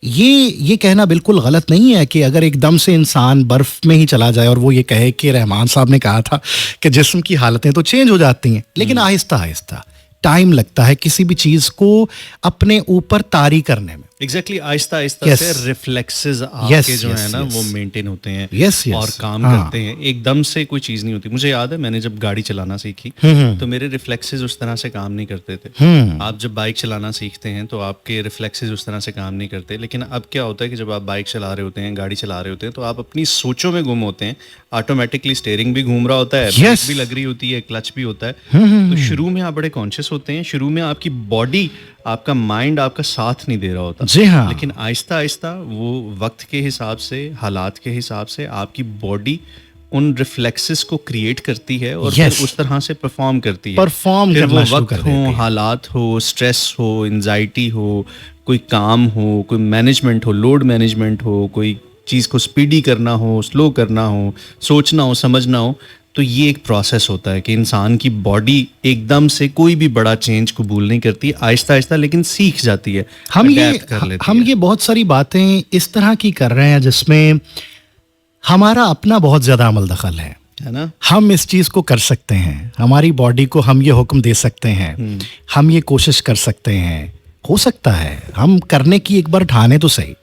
ये कहना बिल्कुल गलत नहीं है कि अगर एकदम से इंसान बर्फ़ में ही चला जाए और वो ये कहे कि रहमान साहब ने कहा था कि जिस्म की हालतें तो चेंज हो जाती हैं, लेकिन आहिस्ता आहिस्ता टाइम लगता है किसी भी चीज़ को अपने ऊपर तारी करने में। एग्जैक्टली आहिस्ता आहिस्ता से रिफ्लेक्सेस आपके जो है ना वो मेंटेन होते हैं और काम करते हैं। एकदम से कोई चीज़ नहीं होती। मुझे याद है मैंने जब गाड़ी चलाना सीखी तो मेरे रिफ्लेक्सेस उस तरह से काम नहीं करते थे। आप जब बाइक चलाना सीखते हैं तो आपके रिफ्लेक्सेस उस तरह से काम नहीं करते। लेकिन अब क्या होता है कि जब आप बाइक चला रहे होते हैं, गाड़ी चला रहे होते हैं, तो आप अपनी सोचों में गुम होते हैं। ऑटोमेटिकली स्टीयरिंग भी घूम रहा होता है, ब्रेक भी लग रही होती है, क्लच भी होता है। तो शुरू में आप बड़े कॉन्शियस होते हैं, शुरू में आपकी बॉडी, आपका माइंड आपका साथ नहीं दे रहा होता। जी हाँ। लेकिन आहिस्ता आहिस्ता वो वक्त के हिसाब से, हालात के हिसाब से आपकी बॉडी उन रिफ्लेक्सेस को क्रिएट करती है और फिर उस तरह से परफॉर्म करती है। फिर वो वक्त हो, हालात हो, स्ट्रेस हो, एंजाइटी हो, कोई काम हो, कोई मैनेजमेंट हो, लोड मैनेजमेंट हो, कोई चीज़ को स्पीडी करना हो, स्लो करना हो, सोचना हो, समझना हो, तो ये एक प्रोसेस होता है कि इंसान की बॉडी एकदम से कोई भी बड़ा चेंज कबूल नहीं करती, आहिस्ता आहिस्ता लेकिन सीख जाती है। हम ये बहुत सारी बातें इस तरह की कर रहे हैं जिसमें हमारा अपना बहुत ज़्यादा अमल दखल है ना। हम इस चीज़ को कर सकते हैं, हमारी बॉडी को हम ये हुक्म दे सकते हैं, हम ये कोशिश कर सकते हैं, हो सकता है हम करने की एक बार ठाने तो सही।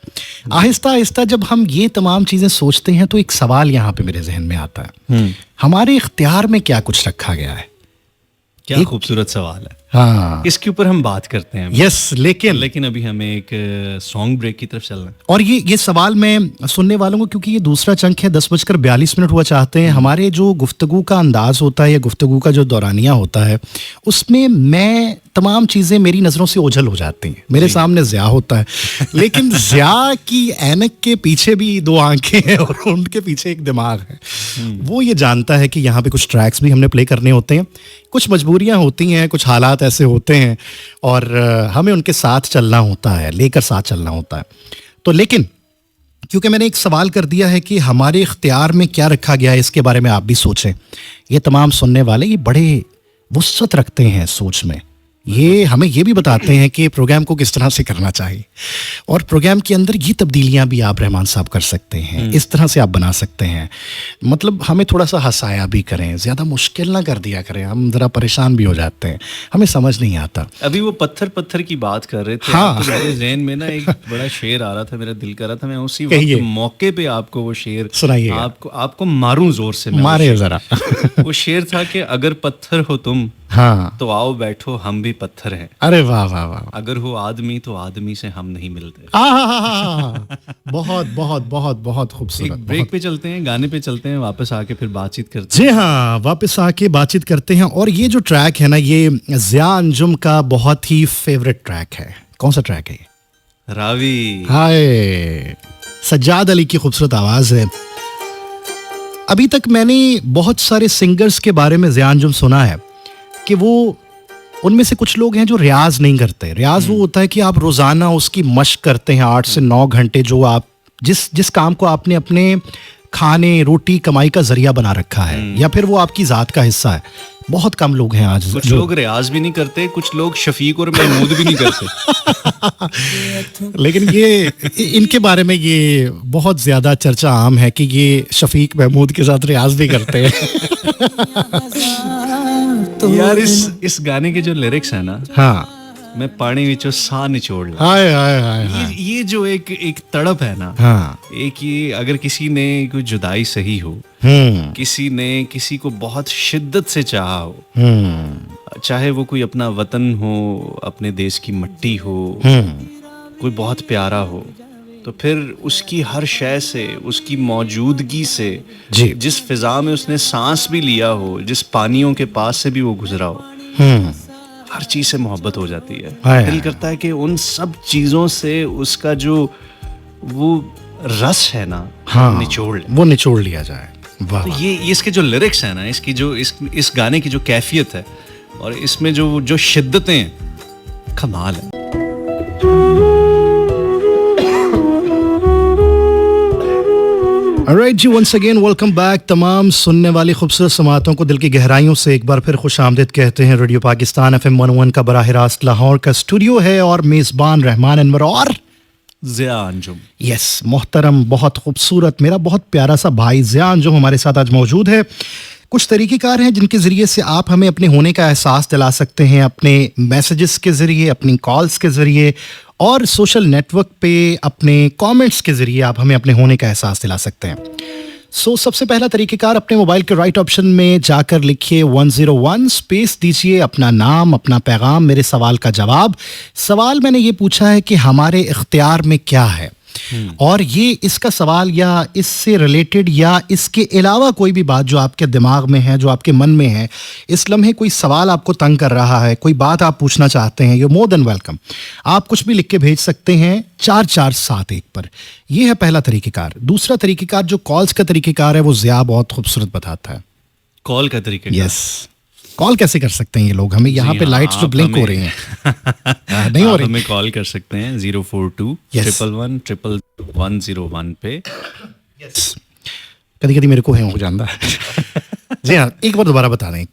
आहिस्ता आहिस्ता जब हम ये तमाम चीज़ें सोचते हैं तो एक सवाल यहाँ पे मेरे जहन में आता है, हमारे इख्तियार में क्या कुछ रखा गया है? क्या खूबसूरत सवाल है। हाँ, इसके ऊपर हम बात करते हैं। यस, लेकिन अभी हमें एक सॉन्ग ब्रेक की तरफ चलना है। और ये सवाल मैं सुनने वालों को, क्योंकि ये दूसरा चंक है, 10:42 हुआ चाहते हैं। हमारे जो गुफ्तगू का अंदाज होता है या गुफ्तगू का जो दौरानिया होता है, उसमें मैं तमाम चीज़ें मेरी नज़रों से ओझल हो जाती हैं। मेरे सामने ज़िया होता है, लेकिन ज़िया की ऐनक के पीछे भी दो आंखें हैं और उनके पीछे एक दिमाग है। वो ये जानता है कि यहाँ पे कुछ ट्रैक्स भी हमने प्ले करने होते हैं, कुछ मजबूरियाँ होती हैं, कुछ हालात ऐसे होते हैं और हमें उनके साथ चलना होता है, लेकर साथ चलना होता है। तो लेकिन क्योंकि मैंने एक सवाल कर दिया है कि हमारे इख्तियार में क्या रखा गया है, इसके बारे में आप भी सोचें। ये तमाम सुनने वाले ये बड़े वुस्अत रखते हैं सोच में, ये हमें ये भी बताते हैं कि प्रोग्राम को किस तरह से करना चाहिए और प्रोग्राम के अंदर ये तब्दीलियां भी आप रहमान साहब कर सकते हैं, इस तरह से आप बना सकते हैं। मतलब हमें थोड़ा सा हंसाया भी करें, ज़्यादा मुश्किल ना कर दिया करें, हम ज़रा परेशान भी हो जाते हैं, हमें समझ नहीं आता। अभी वो पत्थर की बात कर रहे थे। हाँ, तो मेरे ज़हन में ना एक बड़ा शेर आ रहा था, मेरा दिल कर रहा था मैं उसी वक्त मौके पे आपको वो शेर सुनाइए। आपको मारूं जोर से, मारे ज़रा। वो शेर था कि अगर पत्थर हो तुम, हाँ, तो आओ बैठो हम भी पत्थर हैं। अरे वाह वाह वाह। अगर हो आदमी तो आदमी से हम नहीं मिलते। बहुत बहुत बहुत बहुत खूबसूरत। ब्रेक पे चलते हैं, गाने पे चलते हैं, वापस आके फिर बातचीत करते हैं। जी हाँ, वापस आके बातचीत करते हैं। और ये जो ट्रैक है ना, ये ज़िया अंजुम का बहुत ही फेवरेट ट्रैक है। कौन सा ट्रैक है? रावी। हाय, सज्जाद अली की खूबसूरत आवाज़ है। अभी तक मैंने बहुत सारे सिंगर्स के बारे में ज़िया अंजुम सुना है कि वो उनमें से कुछ लोग हैं जो रियाज नहीं करते। रियाज वो होता है कि आप रोज़ाना उसकी मशक करते हैं 8 से 9 घंटे, जो आप जिस काम को आपने अपने खाने, रोटी, कमाई का जरिया बना रखा है, या फिर वो आपकी ज़ात का हिस्सा है। बहुत कम लोग हैं आज। कुछ लोग रियाज भी नहीं करते, कुछ लोग शफीक और महमूद भी नहीं करते। लेकिन ये इनके बारे में ये बहुत ज़्यादा चर्चा आम है कि ये शफीक महमूद के साथ रियाज भी करते हैं। यार इस गाने के जो लिरिक्स है ना, हाँ, मैं पानी विचों साह निचोड़ ला। हाय हाय हाय। ये जो एक तड़प है ना, हाँ, एक ये अगर किसी ने कोई जुदाई सही हो, किसी ने किसी को बहुत शिद्दत से चाहा हो, चाहे वो कोई अपना वतन हो, अपने देश की मिट्टी हो, कोई बहुत प्यारा हो, तो फिर उसकी हर शय से, उसकी मौजूदगी से, जिस फिजा में उसने सांस भी लिया हो, जिस पानियों के पास से भी वो गुजरा हो, हर चीज से मोहब्बत हो जाती है। हाय, दिल करता है कि उन सब चीजों से उसका जो वो रस है ना, निचोड़ ले, वो निचोड़ लिया जाए। वाह, तो ये इसके जो लिरिक्स है ना, इसकी जो इस गाने की जो कैफियत है और इसमें जो शिद्दतें हैं, कमाल है। Alright जी, once again welcome back। तमाम सुनने वाली खूबसूरत समातों को दिल की गहराइयों से एक बार फिर खुशामदीद कहते हैं। रेडियो पाकिस्तान FM 101 का बराह रास्त लाहौर का स्टूडियो है और मेज़बान रहमान अनवर और ज़िया अंजुम। यस, मोहतरम, बहुत खूबसूरत, मेरा बहुत प्यारा सा भाई ज़िया अंजुम हमारे साथ आज मौजूद है। कुछ तरीक़ेकार हैं जिनके ज़रिए से आप हमें अपने होने का एहसास दिला सकते हैं, अपने मैसेजेस के ज़रिए, अपनी कॉल्स के ज़रिए और सोशल नेटवर्क पे अपने कमेंट्स के ज़रिए आप हमें अपने होने का एहसास दिला सकते हैं। सबसे पहला तरीक़ेकार, अपने मोबाइल के राइट ऑप्शन में जाकर लिखिए 101, स्पेस दीजिए, अपना नाम, अपना पैगाम, मेरे सवाल का जवाब। सवाल मैंने ये पूछा है कि हमारे इख्तियार में क्या है, और ये इसका सवाल या इससे रिलेटेड या इसके अलावा कोई भी बात जो आपके दिमाग में है, जो आपके मन में है, इस लम्हे कोई सवाल आपको तंग कर रहा है, कोई बात आप पूछना चाहते हैं, यू मोर देन वेलकम। आप कुछ भी लिख के भेज सकते हैं 4471 पर। यह है पहला तरीक़ेकार। दूसरा तरीक़ेकार जो कॉल्स का तरीक़ेकार है वो ज़िया बहुत खूबसूरत बताता है। कॉल का तरीका? यस, कॉल कैसे कर सकते हैं ये लोग? हमें यहाँ पे लाइट्स जो ब्लिंक हो रही हैं नहीं हो रही। हमें कॉल कर सकते हैं 042-111-101 पे। यस, कभी कभी मेरे को है हो जाता है जी हाँ, एक बार दोबारा बता दें,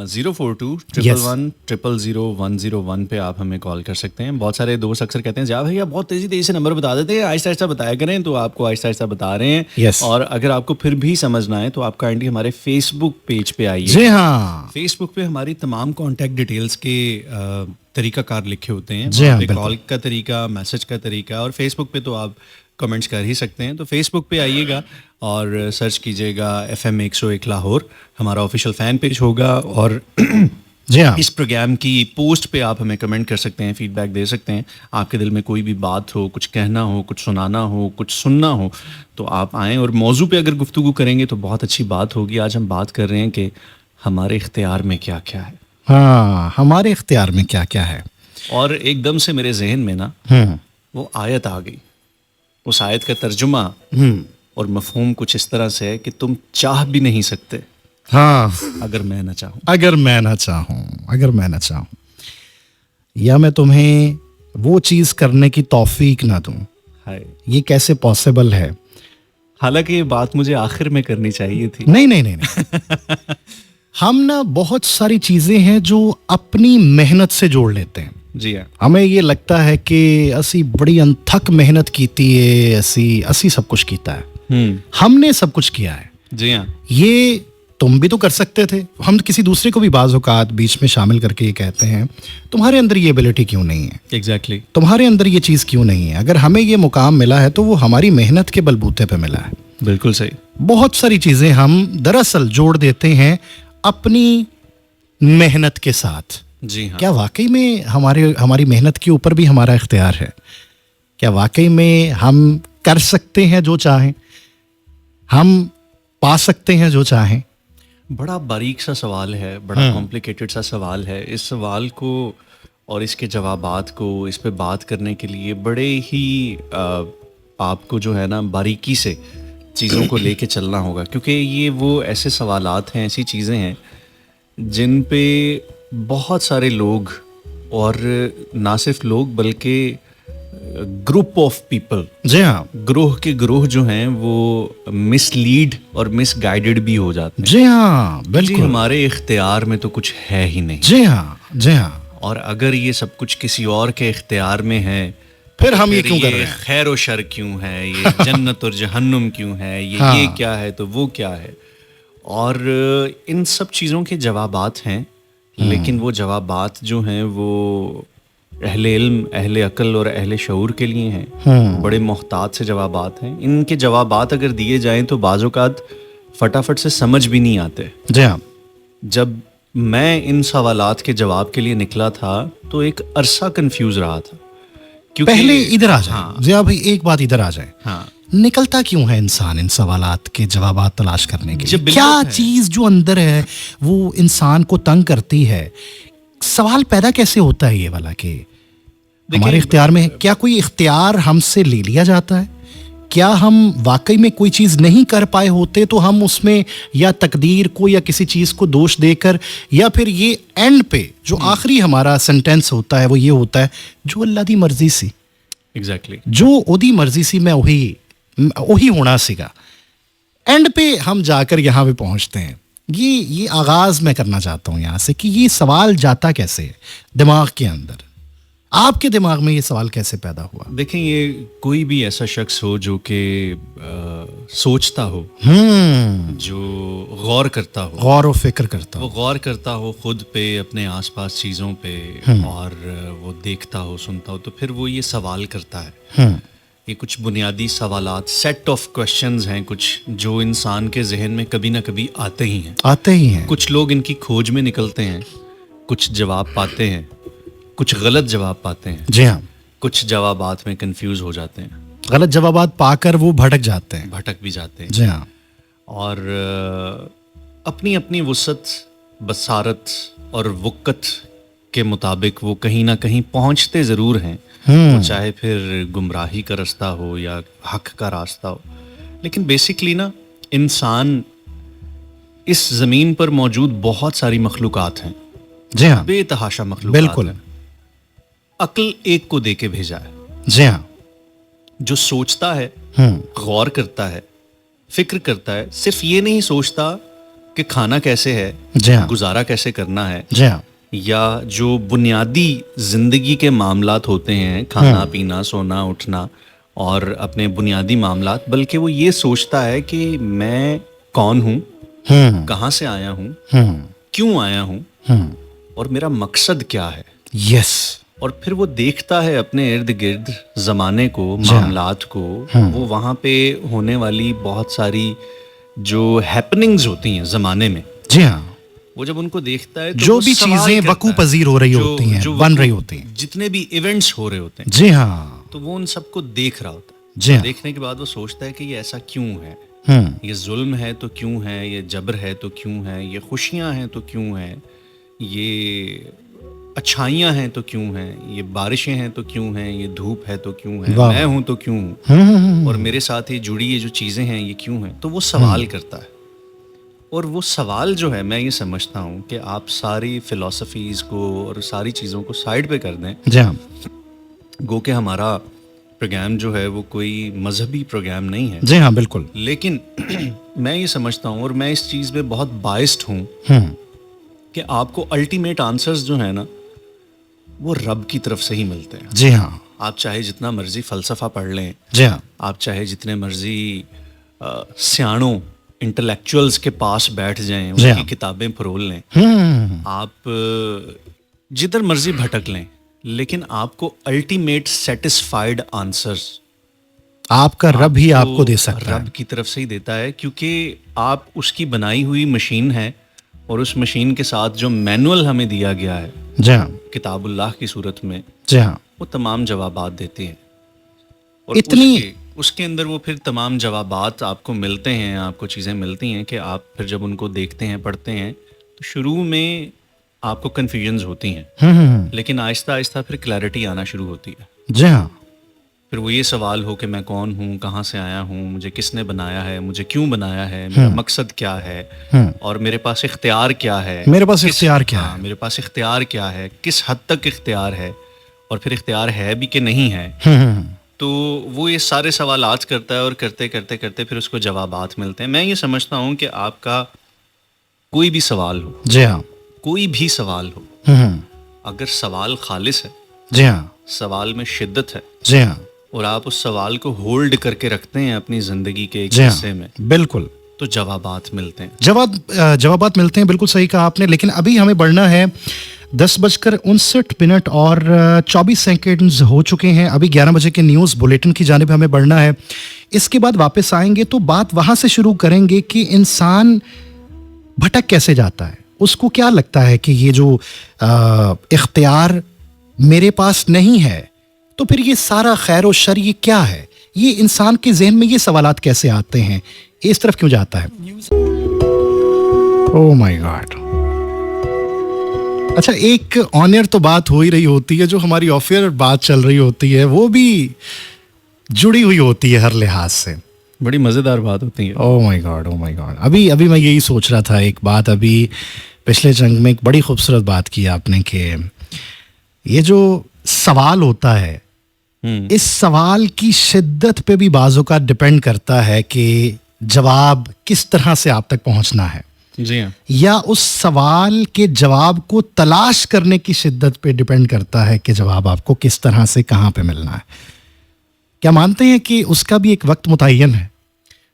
042-111-001 पे आप हमें कॉल कर सकते हैं। बहुत सारे दोस्त अक्सर कहते हैं जा भैया बहुत तेजी से नंबर बता देते हैं, आहिस्ता आहिस्ता बताया करें, तो आपको आहिस्ता आहिस्ता बता रहे हैं। Yes. और अगर आपको फिर भी समझना है तो आप काइंडली हमारे फेसबुक पेज पे आइए। जी हाँ, फेसबुक पे हमारी तमाम कॉन्टैक्ट डिटेल्स के तरीकाकार लिखे होते हैं। जी हाँ, कॉल का तरीका, मैसेज का तरीका, और फेसबुक पे तो आप कमेंट्स कर ही सकते हैं। तो फेसबुक पे आइएगा और सर्च कीजिएगा FM 101 लाहौर, हमारा ऑफिशियल फ़ैन पेज होगा। और जी हाँ, इस प्रोग्राम की पोस्ट पे आप हमें कमेंट कर सकते हैं, फीडबैक दे सकते हैं। आपके दिल में कोई भी बात हो, कुछ कहना हो, कुछ सुनाना हो, कुछ सुनना हो, तो आप आएँ। और मौजू पे अगर गुफ्तगू करेंगे तो बहुत अच्छी बात होगी। आज हम बात कर रहे हैं कि हमारे इख्तियार में क्या क्या है। हाँ, हमारे इख्तियार में क्या क्या है। और एकदम से मेरे जहन में ना वो आयत आ गई। उस आयत का तर्जुमा और मफहूम कुछ इस तरह से है कि तुम चाह भी नहीं सकते हाँ, अगर मैं ना चाहूँ। अगर मैं ना चाहूँ या मैं तुम्हें वो चीज़ करने की तौफीक ना दूँ, हाय, ये कैसे पॉसिबल है? हालांकि ये बात मुझे आखिर में करनी चाहिए थी। नहीं हम ना बहुत सारी चीज़ें हैं जो अपनी मेहनत से जोड़ लेते हैं। जी हाँ, हमें ये लगता है कि असी बड़ी अनथक मेहनत कीती है, असी सब कुछ कीता है, हमने सब कुछ किया है। जी हाँ, ये तुम भी तो कर सकते थे। हम किसी दूसरे को भी बाज़ औक़ात बीच में शामिल करके ये कहते हैं तुम्हारे अंदर ये एबिलिटी क्यों नहीं है, एग्जैक्टली, तुम्हारे अंदर ये चीज़ क्यों नहीं है। अगर हमें ये मुकाम मिला है तो वो हमारी मेहनत के बलबूते पे मिला है। बिल्कुल सही। बहुत सारी चीज़ें हम दरअसल जोड़ देते हैं अपनी मेहनत के साथ। जी हाँ, क्या वाकई में हमारी मेहनत के ऊपर भी हमारा इख्तियार है? क्या वाकई में हम कर सकते हैं जो चाहें, हम पा सकते हैं जो चाहें? बड़ा बारीक सा सवाल है, बड़ा कॉम्प्लिकेटेड सा सवाल है। इस सवाल को और इसके जवाबात को, इस पे बात करने के लिए बड़े ही आपको जो है ना बारीकी से चीज़ों को लेके चलना होगा, क्योंकि ये वो ऐसे सवालात हैं, ऐसी चीज़ें हैं जिन पे बहुत सारे लोग, और ना सिर्फ लोग बल्कि ग्रुप ऑफ पीपल, जी हाँ, ग्रोह के ग्रोह जो हैं वो मिसलीड और मिसगाइडेड भी हो जाते हैं। जी हाँ, जी, बिल्कुल, हमारे इख्तियार में तो कुछ है ही नहीं। जी हाँ, जी हाँ। और अगर ये सब कुछ किसी और के इख्तियार में है, फिर हम ये फिर क्यों कर रहे हैं? खैर और शर क्यों है, ये जन्नत और जहन्नुम क्यों है, ये हाँ। ये क्या है तो वो क्या है। और इन सब चीज़ों के जवाबात हैं, लेकिन वो जवाबात जो हैं वो अहले इल्म, अहले अक्ल और अहले शऊर के लिए हैं। बड़े मोहतात से जवाबात हैं। इनके जवाबात अगर दिए जाएं तो बाज़ औक़ात फटाफट से समझ भी नहीं आते। जी हाँ, जब मैं इन सवालात के जवाब के लिए निकला था तो एक अरसा कंफ्यूज रहा था, क्योंकि पहले इधर आ जाए। हाँ। जिया भाई, एक बात इधर आ जाए। हाँ, निकलता क्यों है इंसान इन सवालात के जवाबात तलाश करने के लिए? जब क्या चीज जो अंदर है वो इंसान को तंग करती है? सवाल पैदा कैसे होता है ये वाला कि हमारे इख्तियार में है? क्या कोई इख्तियार हमसे ले लिया जाता है? क्या हम वाकई में कोई चीज़ नहीं कर पाए होते तो हम उसमें या तकदीर को या किसी चीज़ को दोष देकर, या फिर ये एंड पे जो आखिरी हमारा सेंटेंस होता है वो ये होता है जो अल्लाह दी मर्जी सी, एग्जैक्टली जो ओदी मर्जी सी मैं वही होना सीगा, एंड पे हम जाकर यहाँ पे पहुँचते हैं। ये आगाज़ मैं करना चाहता हूँ यहाँ से कि ये सवाल जाता कैसे है दिमाग के अंदर? आपके दिमाग में ये सवाल कैसे पैदा हुआ? देखें, ये कोई भी ऐसा शख्स हो जो कि सोचता हो, जो गौर करता हो, गौर व फिक्र करता वो हो, गौर करता हो खुद पे, अपने आसपास चीज़ों पे, और वो देखता हो, सुनता हो, तो फिर वो ये सवाल करता है। ये कुछ बुनियादी सवालात, सेट ऑफ क्वेश्चंस हैं कुछ जो इंसान के जहन में कभी ना कभी आते ही हैं। कुछ लोग इनकी खोज में निकलते हैं, कुछ जवाब पाते हैं, कुछ गलत जवाब पाते हैं। जी हाँ। कुछ जवाबात में कंफ्यूज हो जाते हैं, गलत जवाबात पाकर वो भटक भी जाते हैं। जी हाँ। और अपनी अपनी वुसत, बसारत और वक़्त के मुताबिक वो कहीं ना कहीं पहुंचते ज़रूर हैं, तो चाहे फिर गुमराही का रास्ता हो या हक का रास्ता हो। लेकिन बेसिकली ना, इंसान, इस ज़मीन पर मौजूद बहुत सारी मखलूक़ात हैं। जी हाँ, बेतहाशा मखलूक़ात बिल्कुल हैं। अक्ल एक को दे के भेजा है। जी हाँ। जो सोचता है, गौर करता है, फिक्र करता है, सिर्फ ये नहीं सोचता कि खाना कैसे है, जी हाँ, गुजारा कैसे करना है, जी हाँ, या जो बुनियादी जिंदगी के मामलात होते हैं, खाना पीना, सोना उठना और अपने बुनियादी मामलात, बल्कि वो ये सोचता है कि मैं कौन हूँ, कहाँ से आया हूँ, क्यों आया हूँ, और मेरा मकसद क्या है। यस। और फिर वो देखता है अपने इर्द गिर्द ज़माने को, मामलात को, वो वहाँ पे होने वाली बहुत सारी जो हैपनिंग्स होती हैं ज़माने में। जी हाँ। वो जब उनको देखता है तो जो भी चीजें वकू पजीर हो रही होती हैं, बन रही होती हैं, जितने भी इवेंट्स हो रहे होते हैं, जी हाँ, तो वो उन सबको देख रहा होता है। जी हाँ। देखने के बाद वो सोचता है कि ये ऐसा क्यों है, ये जुल्म है तो क्यों है, ये जबर है तो क्यों है, ये खुशियाँ हैं तो क्यों है, ये अच्छाइयाँ हैं तो क्यों हैं, ये बारिशें हैं तो क्यों हैं, ये धूप है तो क्यों है, मैं हूँ तो क्यों हूँ, और मेरे साथ ये जुड़ी ये जो चीज़ें हैं ये क्यों हैं। तो वो सवाल करता है। और वो सवाल जो है, मैं ये समझता हूँ कि आप सारी फिलॉसफीज़ को और सारी चीज़ों को साइड पे कर दें। जी हाँ। गो कि हमारा प्रोग्राम जो है वो कोई मजहबी प्रोग्राम नहीं है। जी हाँ, बिल्कुल। लेकिन मैं ये समझता हूँ, और मैं इस चीज़ पे बहुत बाइस्ड हूँ, कि आपको अल्टीमेट आंसर्स जो है ना वो रब की तरफ से ही मिलते हैं। जी हाँ। आप चाहे जितना मर्जी फ़लसफ़ा पढ़ लें, जी हाँ, आप चाहे जितने मर्जी सियाणों इंटेलेक्चुअल्स के पास बैठ जाएं, उनकी किताबें फरोल लें, आप जिधर मर्जी भटक लें, लेकिन आपको अल्टीमेट सेटिस्फाइड आंसर्स आपका रब ही आपको दे सकता है। रब की तरफ से ही देता है, क्योंकि आप उसकी बनाई हुई मशीन है, और उस मशीन के साथ जो मैनुअल हमें दिया गया है, जी हाँ, किताबुल्लाह की सूरत में, जी हाँ, वो तमाम जवाबात देती है। और इतनी उसके अंदर वो फिर तमाम जवाबात आपको मिलते हैं, आपको चीज़ें मिलती हैं कि आप फिर जब उनको देखते हैं, पढ़ते हैं, तो शुरू में आपको कन्फ्यूजन्स होती हैं, लेकिन आहिस्ता आहिस्ता फिर क्लैरिटी आना शुरू होती है। जी हाँ। फिर वो ये सवाल हो कि मैं कौन हूँ, कहाँ से आया हूँ, मुझे किसने बनाया है, मुझे क्यों बनाया है, मेरा मकसद क्या है, और मेरे पास इख्तियार क्या है, मेरे पास इख्तियार क्या है, मेरे पास इख्तियार क्या है, किस हद तक इख्तियार है, और फिर इख्तियार है भी कि नहीं है। तो वो ये सारे सवालात करता है, और करते करते करते फिर उसको जवाबात मिलते हैं। मैं ये समझता हूँ कि आपका कोई भी सवाल हो, जी हाँ, कोई भी सवाल हो, अगर सवाल खालिस है, जी हाँ, सवाल में शिद्दत है, जी हाँ, और आप उस सवाल को होल्ड करके रखते हैं अपनी जिंदगी के एक हिस्से में, बिल्कुल, तो जवाबात मिलते हैं। जवाबात मिलते हैं, बिल्कुल सही कहा आपने। लेकिन अभी हमें बढ़ना है, 10:59 और 24 सेकेंड्स हो चुके हैं। अभी 11 बजे के न्यूज़ बुलेटिन की जानिब हमें बढ़ना है। इसके बाद वापस आएंगे तो बात वहाँ से शुरू करेंगे कि इंसान भटक कैसे जाता है, उसको क्या लगता है कि ये जो इख्तियार मेरे पास नहीं है, तो फिर ये सारा खैर और शर ये क्या है, ये इंसान के जहन में ये सवालात कैसे आते हैं, इस तरफ क्यों जाता है? Oh my God. अच्छा, एक ऑन एयर तो बात हो ही रही होती है, जो हमारी ऑफ एयर बात चल रही होती है वो भी जुड़ी हुई होती है हर लिहाज से। बड़ी मज़ेदार बात होती है। Oh my God, oh my God. अभी अभी मैं यही सोच रहा था, एक बात अभी पिछले जंग में एक बड़ी खूबसूरत बात की आपने कि ये जो सवाल होता है, इस सवाल की शिद्दत पे भी बाज़ों का डिपेंड करता है कि जवाब किस तरह से आप तक पहुंचना है। जी हाँ। या उस सवाल के जवाब को तलाश करने की शिद्दत पे डिपेंड करता है कि जवाब आपको किस तरह से कहाँ पे मिलना है। क्या मानते हैं कि उसका भी एक वक्त मुतय्यन है?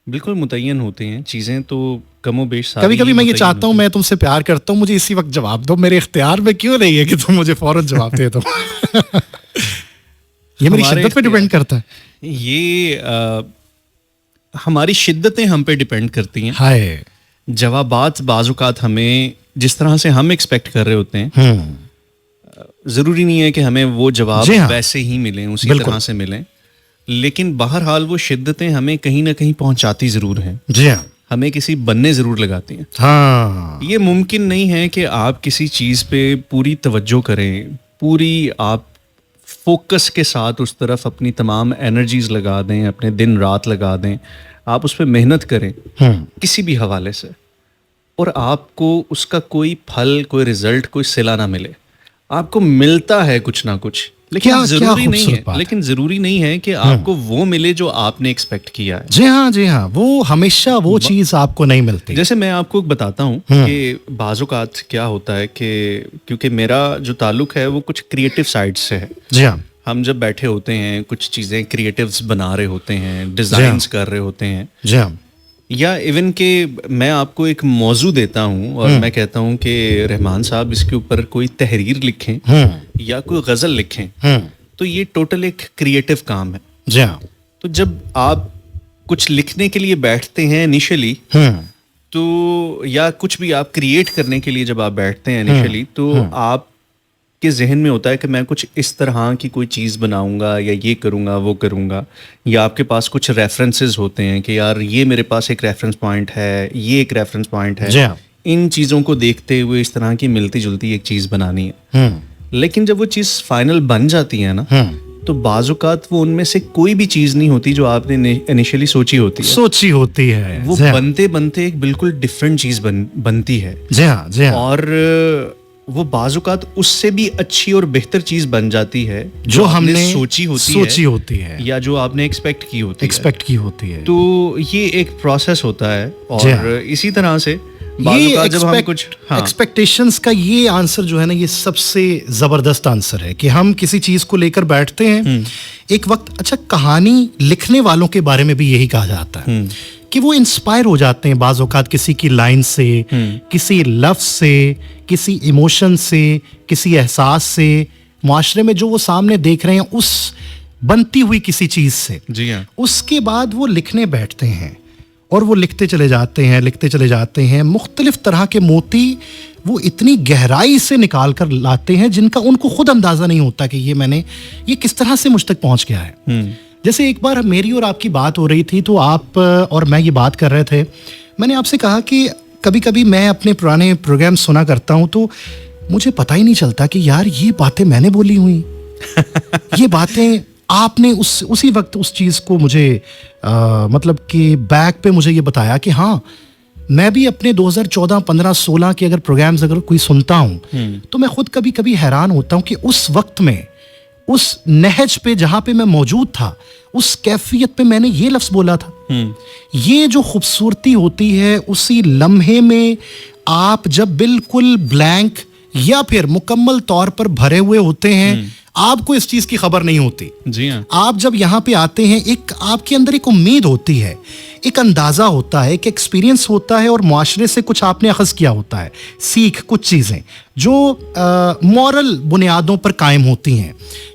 बिल्कुल मुतय्यन होते हैं चीज़ें, तो कमोबेश सारी कभी कभी मैं ये मुतय्यन चाहता हूँ, मैं तुमसे प्यार करता हूँ, मुझे इसी वक्त जवाब दो, मेरे इख्तियार में क्यों नहीं है कि तुम मुझे फौरन जवाब दे दो। ये मेरी हमारे शिद्दत पे डिपेंड करता है। ये हमारी शिद्दतें हम पे डिपेंड करती हैं। हाय। जवाबात बाज़-औक़ात हमें जिस तरह से हम एक्सपेक्ट कर रहे होते हैं, ज़रूरी नहीं है कि हमें वो जवाब जी हाँ। वैसे ही मिलें, उसी बिल्कुल। तरह से मिलें, लेकिन बहरहाल वो शिद्दतें हमें कहीं ना कहीं पहुंचाती ज़रूर हैं। जी हाँ। हमें किसी बनने ज़रूर लगाती हैं। हाँ। ये मुमकिन नहीं है कि आप किसी चीज़ पे पूरी तवज्जो करें, पूरी आप फोकस के साथ उस तरफ अपनी तमाम एनर्जीज लगा दें, अपने दिन रात लगा दें, आप उस पर मेहनत करें किसी भी हवाले से, और आपको उसका कोई फल, कोई रिजल्ट, कोई सिला ना मिले। आपको मिलता है कुछ ना कुछ, लेकिन क्या ज़रूरी नहीं खूबसूरत है, बात है। लेकिन ज़रूरी नहीं है कि आपको वो मिले जो आपने एक्सपेक्ट किया है। जी हाँ, जी हाँ, वो हमेशा वो चीज़ आपको नहीं मिलती। जैसे मैं आपको बताता हूँ कि बाज़-औक़ात क्या होता है कि क्योंकि मेरा जो ताल्लुक है वो कुछ क्रिएटिव साइड से है। जी हाँ। हम जब बैठे होते हैं, कुछ चीज़ें क्रिएटिव्स बना रहे होते हैं, डिज़ाइंस कर रहे होते हैं, जी हाँ। या इवन के मैं आपको एक मौजू देता हूँ और मैं कहता हूँ कि रहमान साहब इसके ऊपर कोई तहरीर लिखें या कोई गज़ल लिखें, तो ये टोटल एक क्रिएटिव काम है। जी हाँ। तो जब आप कुछ लिखने के लिए बैठते हैं इनिशियली, तो या कुछ भी आप क्रिएट करने के लिए जब आप बैठते हैं इनिशियली, तो आप के जहन में होता है कि मैं कुछ इस तरह की कोई चीज़ बनाऊंगा या ये करूंगा वो करूंगा, या आपके पास कुछ रेफरेंसेस होते हैं कि यार ये मेरे पास एक रेफरेंस पॉइंट है, ये एक रेफरेंस पॉइंट है, इन चीज़ों को देखते हुए इस तरह की मिलती जुलती एक चीज़ बनानी है। लेकिन जब वो चीज़ फाइनल बन जाती है ना, तो बाज़-औक़ात वो उनमें से कोई भी चीज़ नहीं होती जो आपने इनिशियली सोची होती है। वो बनते बनते एक बिल्कुल डिफरेंट चीज़ बनती है। जी हाँ, जी हाँ। और वो बाज़-औक़ात उससे भी अच्छी और बेहतर चीज़ बन जाती है जो हमने सोची होती है या जो आपने एक्सपेक्ट की होती है। तो ये एक प्रोसेस होता है, और इसी तरह से बाज़-औक़ात जब हम कुछ एक्सपेक्टेशंस का ये आंसर जो है ना, ये सबसे ज़बरदस्त आंसर है कि हम किसी चीज़ को लेकर बैठते हैं एक वक्त। अच्छा, कहानी लिखने वालों के बारे में भी यही कहा जाता है कि वो इंस्पायर हो जाते हैं बाज़ औक़ात किसी की लाइन से, किसी लफ्ज़ से, किसी इमोशन से, किसी एहसास से, मुआशरे में जो वो सामने देख रहे हैं उस बनती हुई किसी चीज़ से। जी हाँ। उसके बाद वो लिखने बैठते हैं और वो लिखते चले जाते हैं मुख्तलिफ तरह के मोती वो इतनी गहराई से निकाल कर लाते हैं जिनका उनको खुद अंदाज़ा नहीं होता कि ये किस तरह से मुझ तक पहुँच गया है। जैसे एक बार मेरी और आपकी बात हो रही थी, तो आप और मैं ये बात कर रहे थे, मैंने आपसे कहा कि कभी कभी मैं अपने पुराने प्रोग्राम सुना करता हूँ तो मुझे पता ही नहीं चलता कि यार ये बातें मैंने बोली हुई ये बातें आपने उसी वक्त उस चीज़ को मुझे मतलब कि बैक पे मुझे ये बताया कि हाँ, मैं भी अपने 2014, 15, 16 के अगर प्रोग्राम्स अगर कोई सुनता हूँ तो मैं खुद कभी कभी हैरान होता हूँ कि उस वक्त में उस नहज पे जहाँ पे मैं मौजूद था, उस कैफियत पे मैंने ये लफ्ज़ बोला था। ये जो खूबसूरती होती है उसी लम्हे में आप जब बिल्कुल ब्लैंक या फिर मुकम्मल तौर पर भरे हुए होते हैं, आपको इस चीज़ की खबर नहीं होती। जी हाँ। आप जब यहाँ पे आते हैं, एक आपके अंदर एक उम्मीद होती है, एक अंदाज़ा होता है, एक एक्सपीरियंस होता है, और मुआशरे से कुछ आपने अखज़ किया होता है, सीख कुछ चीज़ें जो मॉरल बुनियादों पर कायम होती हैं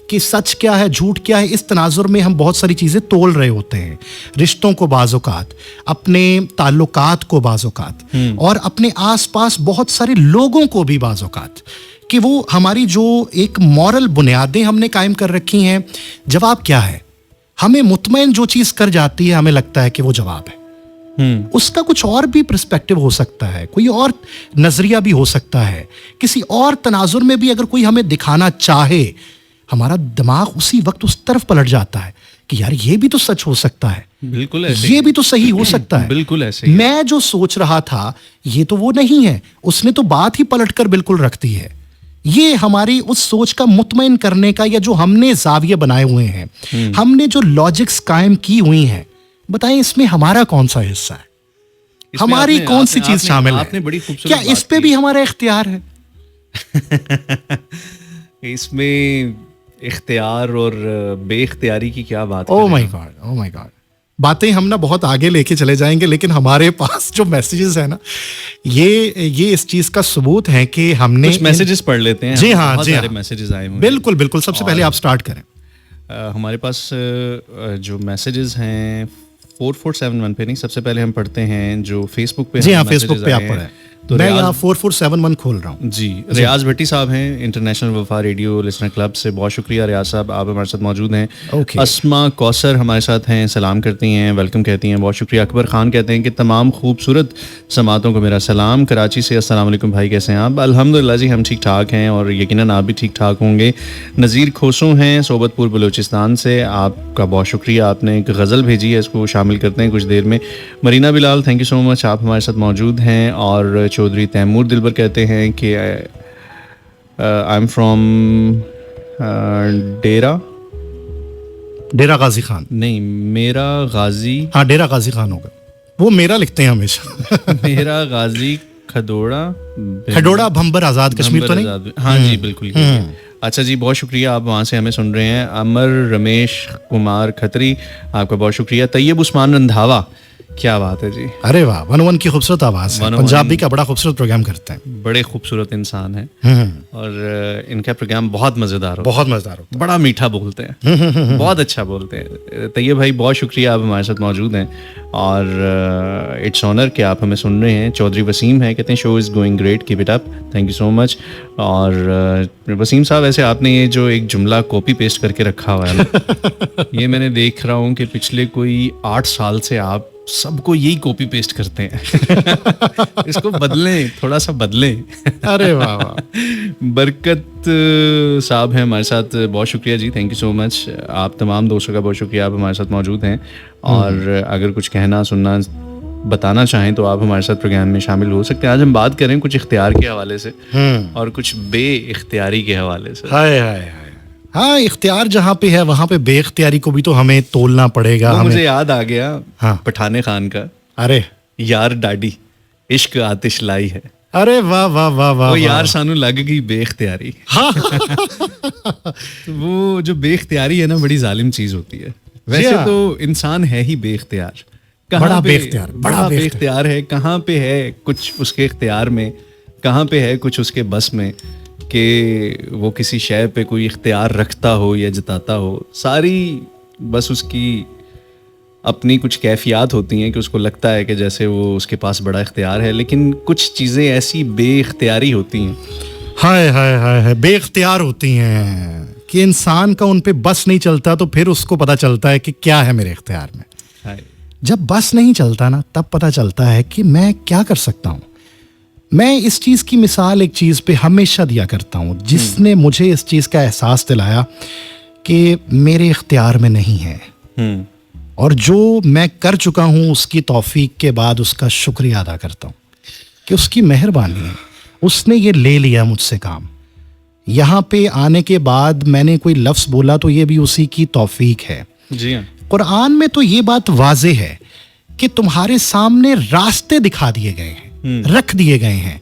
कि सच क्या है, झूठ क्या है। इस तनाजुर में हम बहुत सारी चीज़ें तोल रहे होते हैं, रिश्तों को बाज़-औक़ात, अपने ताल्लुकात को बाज़-औक़ात, और अपने आसपास बहुत सारे लोगों को भी बाज़-औक़ात, कि वो हमारी जो एक मॉरल बुनियादें हमने कायम कर रखी हैं, जवाब क्या है? हमें मुतमईन जो चीज कर जाती है हमें लगता है कि वो जवाब है। उसका कुछ और भी पर्सपेक्टिव हो सकता है, कोई और नजरिया भी हो सकता है, किसी और तनाजुर में भी अगर कोई हमें दिखाना चाहे, हमारा दिमाग उसी वक्त उस तरफ पलट जाता है कि यार ये भी तो सच हो सकता है, बिल्कुल ऐसे ये भी तो सही हो सकता है, बिल्कुल ऐसे ही। मैं जो सोच रहा था ये तो वो नहीं है, उसने तो बात ही पलटकर बिल्कुल रख दी है। ये हमारी उस सोच का मुतमईन करने का, या जो हमने जाविये बनाए हुए हैं, हमने जो लॉजिक्स कायम की हुई हैं, बताएं इसमें हमारा कौन सा हिस्सा है, हमारी कौन सी चीज शामिल है? क्या इस पे भी हमारा इख्तियार है? इसमें इख्तियार और बेइख्तियारी की क्या बात oh my God, oh my God. बातें हम ना बहुत आगे लेके चले जाएंगे, लेकिन हमारे पास जो मैसेजेस है ना, ये इस चीज का सबूत है कि हमने कुछ मैसेजेस पढ़ लेते हैं। जी हाँ, बहुत जी सारे हाँ, मैसेजेस आए हुए हैं। बिल्कुल बिल्कुल, सबसे पहले आप स्टार्ट करें। हमारे पास जो मैसेजेस हैं 4471 पे नहीं, सबसे पहले हम पढ़ते हैं जो फेसबुक पे। जी हाँ, फेसबुक पे आप पढ़ें, तो मैं यहाँ 4471 खोल रहा हूँ जी। रियाज भट्टी साहब हैं इंटरनेशनल वफा रेडियो लिसनर क्लब से, बहुत शुक्रिया रियाज साहब, आप हमारे साथ मौजूद हैं। अस्मा कौसर हमारे साथ हैं, सलाम करती हैं, वेलकम कहती हैं, बहुत शुक्रिया। अकबर खान कहते हैं कि तमाम खूबसूरत समातों को मेरा सलाम। कराची से अस्सलाम वालेकुम भाई, कैसे हैं आप? अल्हम्दुलिल्लाह जी, हम ठीक ठाक हैं और यकीनन आप भी ठीक ठाक होंगे। नज़ीर खोसो हैं सोबतपुर बलूचिस्तान से, आपका बहुत शुक्रिया, आपने एक गज़ल भेजी है, इसको शामिल करते हैं कुछ देर में। Marina Bilal, thank you so much, आप हमारे साथ मौजूद हैं। और चौधरी तैमूर दिलबर कहते हैं कि आई एम फ्रॉम डेरा गाजी खान, नहीं मेरा गाजी, हाँ डेरा गाजी खान होगा, वो मेरा लिखते हैं हमेशा। मेरा गाजी खडोड़ा भंबर आज़ाद कश्मीर तो नहीं? हाँ जी बिल्कुल। अच्छा जी, बहुत शुक्रिया, आप वहाँ से हमें सुन रहे हैं। अमर रमेश कुमार खत्री, आपका बहुत शुक्रिया। तैयब उस्मान रंधावा, क्या बात है जी, अरे वाह, 101 की खूबसूरत आवाज़ है, पंजाबी का बड़ा खूबसूरत प्रोग्राम करते हैं, बड़े खूबसूरत इंसान हैं और इनका प्रोग्राम बहुत मज़ेदार होता है, बहुत मज़ेदार होता है, बड़ा मीठा बोलते हैं, बहुत अच्छा बोलते हैं। तैयब भाई बहुत शुक्रिया, आप हमारे साथ मौजूद हैं और इट्स ऑनर कि आप हमें सुन रहे हैं। चौधरी वसीम है, कहते हैं show is going great, keep it up, thank you so much. और वसीम साहब, ऐसे आपने ये जो एक जुमला कॉपी पेस्ट करके रखा हुआ है ना, ये मैंने देख रहा हूँ कि पिछले कोई 8 साल से आप सबको यही कॉपी पेस्ट करते हैं। इसको बदलें, थोड़ा सा बदलें। अरे वाह वाह। बरकत साहब हैं हमारे साथ, बहुत शुक्रिया जी, थैंक यू सो मच। आप तमाम दोस्तों का बहुत शुक्रिया, आप हमारे साथ मौजूद हैं और अगर कुछ कहना सुनना बताना चाहें तो आप हमारे साथ प्रोग्राम में शामिल हो सकते हैं। आज हम बात करें कुछ इख्तियार के हवाले से और कुछ बे इख्तियारी के हवाले से। हाय हाय हाय, हाँ, इख्तियार जहाँ पे है वहाँ पे बेइख्तियारी को भी तो हमें तोलना पड़ेगा। हमें मुझे याद आ गया, हाँ, पठाने खान का, अरे यार डाडी इश्क आतिश लाई है। अरे वाह वाह वाह वाह, वो यार सानू लग गई बेइख्तियारी। हाँ। तो वो जो बेइख्तियारी है ना, बड़ी जालिम चीज होती है। वैसे तो इंसान है ही बेइख्तियार, बड़ा बेइख्तियार, बड़ा बेइख्तियार है। कहाँ पे है कुछ उसके इख्तियार में, कहाँ पे है कुछ उसके बस में कि वो किसी शय पे कोई इख्तियार रखता हो या जताता हो। सारी बस उसकी अपनी कुछ कैफियत होती हैं कि उसको लगता है कि जैसे वो उसके पास बड़ा इख्तियार है, लेकिन कुछ चीज़ें ऐसी बेइख्तियारी होती हैं, हाय हाय हाय हाय, बेइख्तियार होती हैं कि इंसान का उन पे बस नहीं चलता, तो फिर उसको पता चलता है कि क्या है मेरे इख्तियार में। जब बस नहीं चलता ना, तब पता चलता है कि मैं क्या कर सकता हूँ। मैं इस चीज़ की मिसाल एक चीज़ पे हमेशा दिया करता हूँ जिसने मुझे इस चीज़ का एहसास दिलाया कि मेरे इख्तियार में नहीं है, और जो मैं कर चुका हूँ उसकी तौफीक के बाद उसका शुक्रिया अदा करता हूँ कि उसकी मेहरबानी है, उसने ये ले लिया मुझसे काम। यहाँ पे आने के बाद मैंने कोई लफ्ज़ बोला तो ये भी उसी की तौफीक है। जी हाँ, कुरान में तो ये बात वाज़े है कि तुम्हारे सामने रास्ते दिखा दिए गए हैं, रख दिए गए हैं,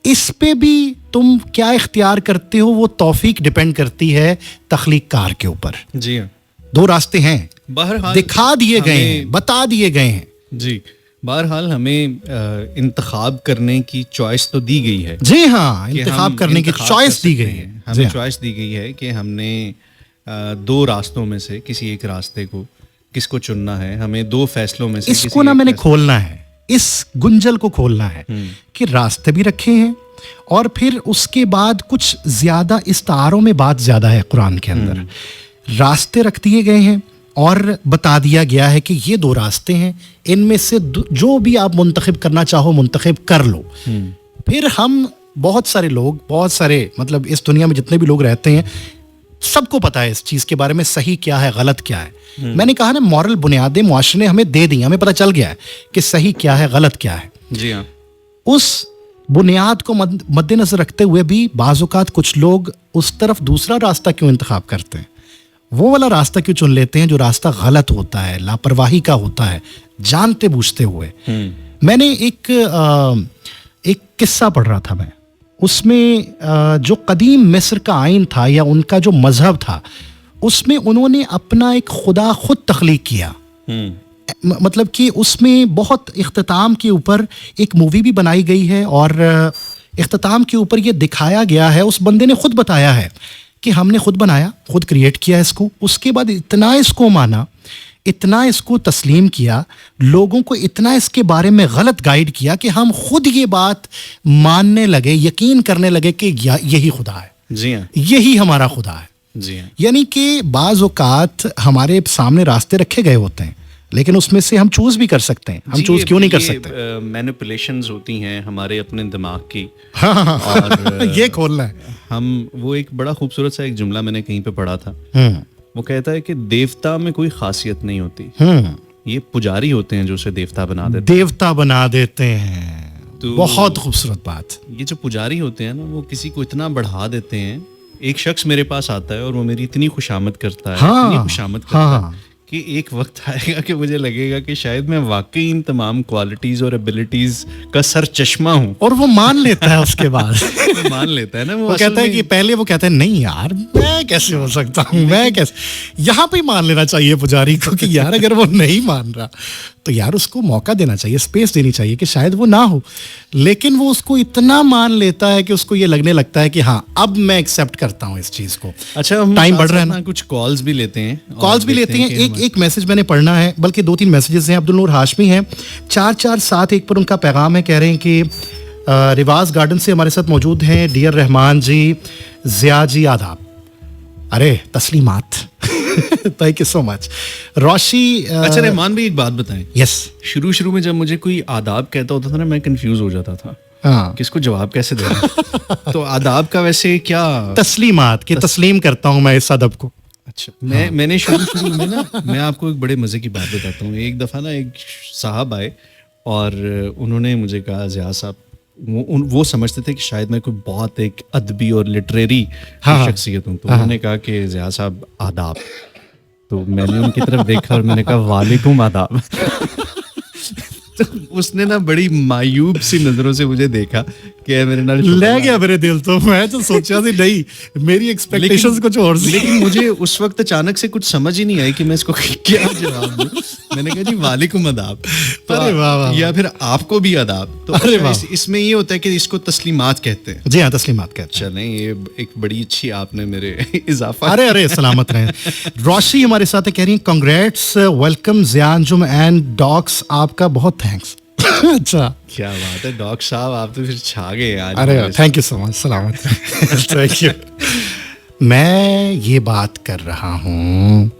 इस पे भी तुम क्या इख्तियार करते हो वो तौफीक डिपेंड करती है तख्लीक कार के ऊपर। जी हाँ, 2 रास्ते हैं, बहरहाल दिखा दिए गए हैं, बता दिए गए हैं। जी, बहरहाल हमें इंतखाब करने की चॉइस तो दी गई है। जी हाँ, इंतखाब करने की चॉइस दी गई है, हमें चॉइस दी गई है कि हमने 2 रास्तों में से किसी एक रास्ते को किसको चुनना है। हमें 2 फैसलों में से इसको ना मैंने खोलना है, इस गुंजल को खोलना है कि रास्ते भी रखे हैं और फिर उसके बाद कुछ ज्यादा इस्तारों में बात ज्यादा है कुरान के अंदर। रास्ते रख दिए गए हैं और बता दिया गया है कि ये 2 रास्ते हैं, इनमें से जो भी आप मुंतखब करना चाहो मुंतखब कर लो। फिर हम बहुत सारे मतलब इस दुनिया में जितने भी लोग रहते हैं सबको पता है इस चीज़ के बारे में सही क्या है गलत क्या है। मैंने कहा ना, मॉरल बुनियादें मुआशरे ने हमें दे दी, हमें पता चल गया है कि सही क्या है गलत क्या है। जी हाँ। उस बुनियाद को मद्देनजर रखते हुए भी बाज़ औक़ात कुछ लोग उस तरफ दूसरा रास्ता क्यों इंतखाब करते हैं, वो वाला रास्ता क्यों चुन लेते हैं जो रास्ता गलत होता है, लापरवाही का होता है, जानते बूझते हुए। मैंने एक किस्सा पढ़ रहा था मैं, उसमें जो कदीम मिस्र का आइन था या उनका जो मजहब था, उसमें उन्होंने अपना एक खुदा खुद तख्लीक किया। मतलब कि उसमें बहुत इख्तिताम के ऊपर एक मूवी भी बनाई गई है और इख्तिताम के ऊपर ये दिखाया गया है, उस बंदे ने खुद बताया है कि हमने खुद बनाया, खुद क्रिएट किया इसको। उसके बाद इतना इसको माना, इतना इसको तस्लीम किया, लोगों को इतना इसके बारे में गलत गाइड किया कि हम खुद ये बात मानने लगे, यकीन करने लगे कि यही खुदा है। जी हाँ। यही हमारा खुदा है। जी हाँ। यानी कि बाज़ औक़ात हमारे सामने रास्ते रखे गए होते हैं, लेकिन उसमें से हम चूज भी कर सकते हैं। हम चूज क्यों नहीं कर सकते? मैनिपुलेशंस होती हैं हमारे अपने दिमाग की। हाँ, और ये खोलना है। हम वो एक बड़ा खूबसूरत सा एक जुमला मैंने कहीं पे पढ़ा था, वो कहता है कि देवता में कोई खासियत नहीं होती, ये पुजारी होते हैं जो उसे देवता बना देते हैं। तो बहुत खूबसूरत बात। ये जो पुजारी होते हैं ना, वो किसी को इतना बढ़ा देते हैं। एक शख्स मेरे पास आता है और वो मेरी इतनी खुशामद करता है, इतनी खुशामद करता है कि एक वक्त आएगा कि मुझे लगेगा कि शायद मैं वाकई इन तमाम क्वालिटीज और एबिलिटीज का सर चश्मा हूँ। और वो मान लेता है उसके बाद वो मान लेता है ना, वो कहता है कि पहले वो कहता है नहीं यार मैं कैसे हो सकता हूँ, मैं कैसे। यहाँ पे मान लेना चाहिए पुजारी को कि यार अगर वो नहीं मान रहा तो यार उसको मौका देना चाहिए, स्पेस देनी चाहिए कि शायद वो ना हो। लेकिन वो उसको इतना मान लेता है कि उसको ये लगने लगता है कि हाँ अब मैं एक्सेप्ट करता हूँ इस चीज को। अच्छा, टाइम बढ़ रहा है ना, कुछ कॉल्स भी लेते हैं। एक मैसेज मैंने पढ़ना है, बल्कि 2-3 मैसेजेस हैं। अब्दुल नूर हाशमी हैं 4471 पर, उनका पैगाम है, कह रहे हैं कि रिवाज गार्डन से हमारे साथ मौजूद हैं डियर रहमान जी, जिया जी, आदाब। अरे तस्लीमात थैंक यू सो मच रोशी। अच्छा रहमान भाई, एक बात बताएं। यस। शुरू में जब मुझे कोई आदाब कहता होता था ना, मैं कंफ्यूज हो जाता था। हाँ, किसको जवाब कैसे देना। तो आदाब का वैसे क्या? तस्लीमात के तस्लीम करता हूँ मैं इस अदब को। अच्छा, मैंने शुरू में ना, मैं आपको एक बड़े मजे की बात बताता हूँ। एक दफा ना एक साहब आए और उन्होंने मुझे कहा, ज़िया साहब, वो समझते थे कि शायद मैं कोई बहुत एक अदबी और लिटरेरी शख्सियत हूँ। तो उन्होंने कहा कि ज़िया साहब आदाब। तो मैंने उनकी तरफ देखा और मैंने कहा वालेकुम आदाब। तो उसने ना बड़ी मायूब सी नजरों से मुझे देखा कि मेरे नाल ले गया मेरे दिल। तो मैं तो सोचा थी नहीं, मेरी एक्सपेक्टेशंस कुछ और सी। लेकिन मुझे उस वक्त अचानक से कुछ समझ ही नहीं आई कि मैं इसको क्या जवाब दूं। मैंने कहा जी वालेकुम आदाब। तो अरे वाह, या फिर आपको भी आदाब। तो अरे वाह, इसमें ये होता है कि इसको तस्लीमात कहते हैं। जी हाँ, तस्लीमात कहते हैं। चलें, ये एक बड़ी अच्छी आपने मेरे इजाफा। अरे सलामत रहें। रोशी हमारे साथ है, कह रही हैं congrats, welcome Zia Anjum and docs, आपका बहुत थैंक्स। अच्छा, क्या बात है डॉक्टर साहब, आप तो फिर छा गए आज। अरे थैंक यू सो मच, सलामत। Thank you. मैं ये बात कर रहा हूँ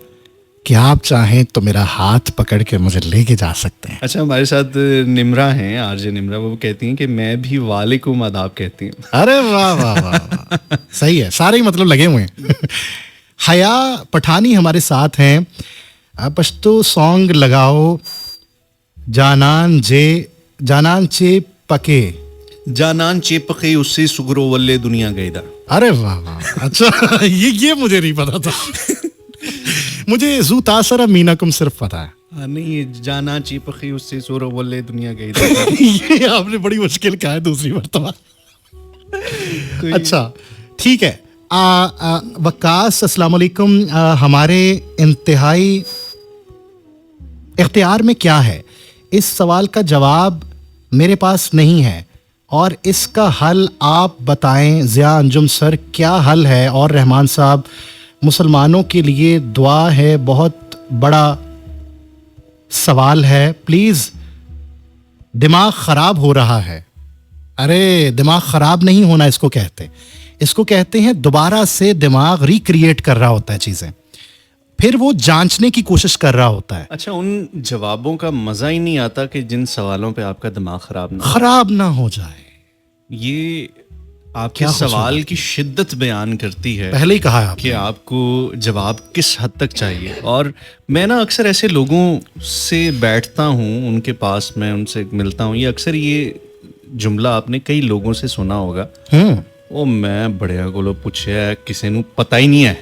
कि आप चाहें तो मेरा हाथ पकड़ के मुझे लेके जा सकते हैं। अच्छा, हमारे साथ निम्रा हैं, आरजे निम्रा, वो कहती हैं कि मैं भी वालेकुम आदाब कहती हूँ। अरे वाह वाह वाह, सही है, सारे ही मतलब लगे हुए हैं। हया पठानी हमारे साथ हैं, पश्तो सॉन्ग लगाओ, जानान चे पके, जानान चे पके उससे सुगरो वल्ले दुनिया गईदा। अरे वाह वाह, अच्छा ये मुझे नहीं पता था। मुझे जू तासरा मीनाकुम सिर्फ पता है। नहीं, जाना चे पके उससे सुगरो वल्ले दुनिया गईदा। ये आपने बड़ी मुश्किल कहा है दूसरी मर्तबा। अच्छा ठीक है। वकास अस्सलाम वालेकुम, हमारे इंतहाई इख्तियार में क्या है? इस सवाल का जवाब मेरे पास नहीं है और इसका हल आप बताएं। ज़िया अंजुम सर, क्या हल है? और रहमान साहब, मुसलमानों के लिए दुआ है, बहुत बड़ा सवाल है, प्लीज़। दिमाग ख़राब हो रहा है। अरे दिमाग ख़राब नहीं होना इसको कहते हैं दोबारा से दिमाग रिक्रिएट कर रहा होता है चीज़ें। फिर वो जांचने की कोशिश कर रहा होता है। अच्छा, उन जवाबों का मजा ही नहीं आता कि जिन सवालों पे आपका दिमाग खराब ना हो जाए। ये आपके सवाल की शिद्दत बयान करती है, पहले ही कहा कि आपको जवाब किस हद तक चाहिए। और मैं ना अक्सर ऐसे लोगों से बैठता हूँ, उनके पास मैं उनसे मिलता हूँ, ये अक्सर ये जुमला आपने कई लोगों से सुना होगा, वो मैं बड़िया कोलों पुछया किसी नूं पता ही नहीं है।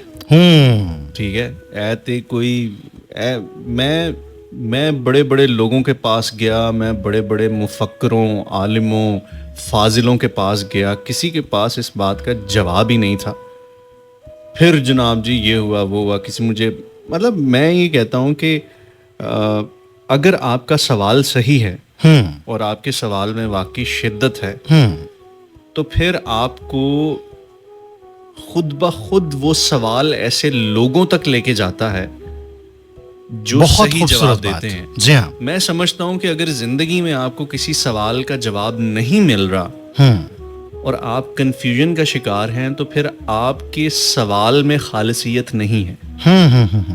ठीक है, ऐ ते कोई मैं बड़े बड़े लोगों के पास गया, मैं बड़े बड़े मुफक्करों, आलिमों, फाजिलों के पास गया, किसी के पास इस बात का जवाब ही नहीं था। फिर जनाब जी ये हुआ वो हुआ, किसी मुझे मतलब मैं ये कहता हूँ कि अगर आपका सवाल सही है और आपके सवाल में वाकई शिद्दत है, तो फिर आपको खुद ब खुद वो सवाल ऐसे लोगों तक लेके जाता है जो सही जवाब देते हैं। जी हाँ। मैं समझता हूँ कि अगर जिंदगी में आपको किसी सवाल का जवाब नहीं मिल रहा और आप कंफ्यूजन का शिकार हैं, तो फिर आपके सवाल में खालिसियत नहीं है।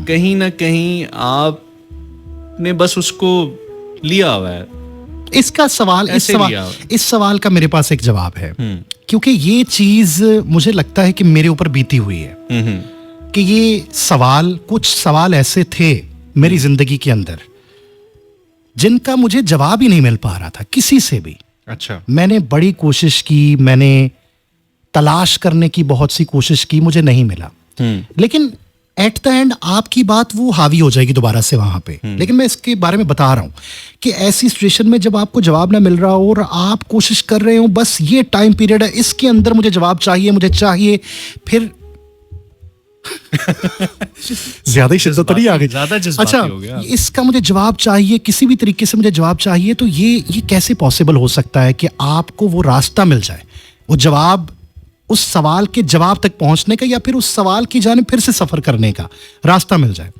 कहीं ना कहीं आपने बस उसको लिया हुआ है। इसका सवाल इस सवाल का मेरे पास एक जवाब है, क्योंकि ये चीज मुझे लगता है कि मेरे ऊपर बीती हुई है कि ये सवाल, कुछ सवाल ऐसे थे मेरी जिंदगी के अंदर जिनका मुझे जवाब ही नहीं मिल पा रहा था किसी से भी। अच्छा। मैंने बड़ी कोशिश की, मैंने तलाश करने की बहुत सी कोशिश की, मुझे नहीं मिला। लेकिन एट द एंड आपकी बात वो हावी हो जाएगी दोबारा से वहां पे। लेकिन मैं इसके बारे में बता रहा हूं कि ऐसी सिचुएशन में जब आपको जवाब ना मिल रहा हो और आप कोशिश कर रहे हो, बस ये टाइम पीरियड है, इसके अंदर मुझे जवाब चाहिए, मुझे चाहिए, फिर ज्यादा ही शिद्दत नहीं आ गई, ज्यादा जज्बाती हो गया। अच्छा, इसका मुझे जवाब चाहिए, किसी भी तरीके से मुझे जवाब चाहिए। तो ये कैसे पॉसिबल हो सकता है कि आपको वो रास्ता मिल जाए, वो जवाब, उस सवाल के जवाब तक पहुंचने का, या फिर उस सवाल की जाने फिर से सफर करने का रास्ता मिल जाए।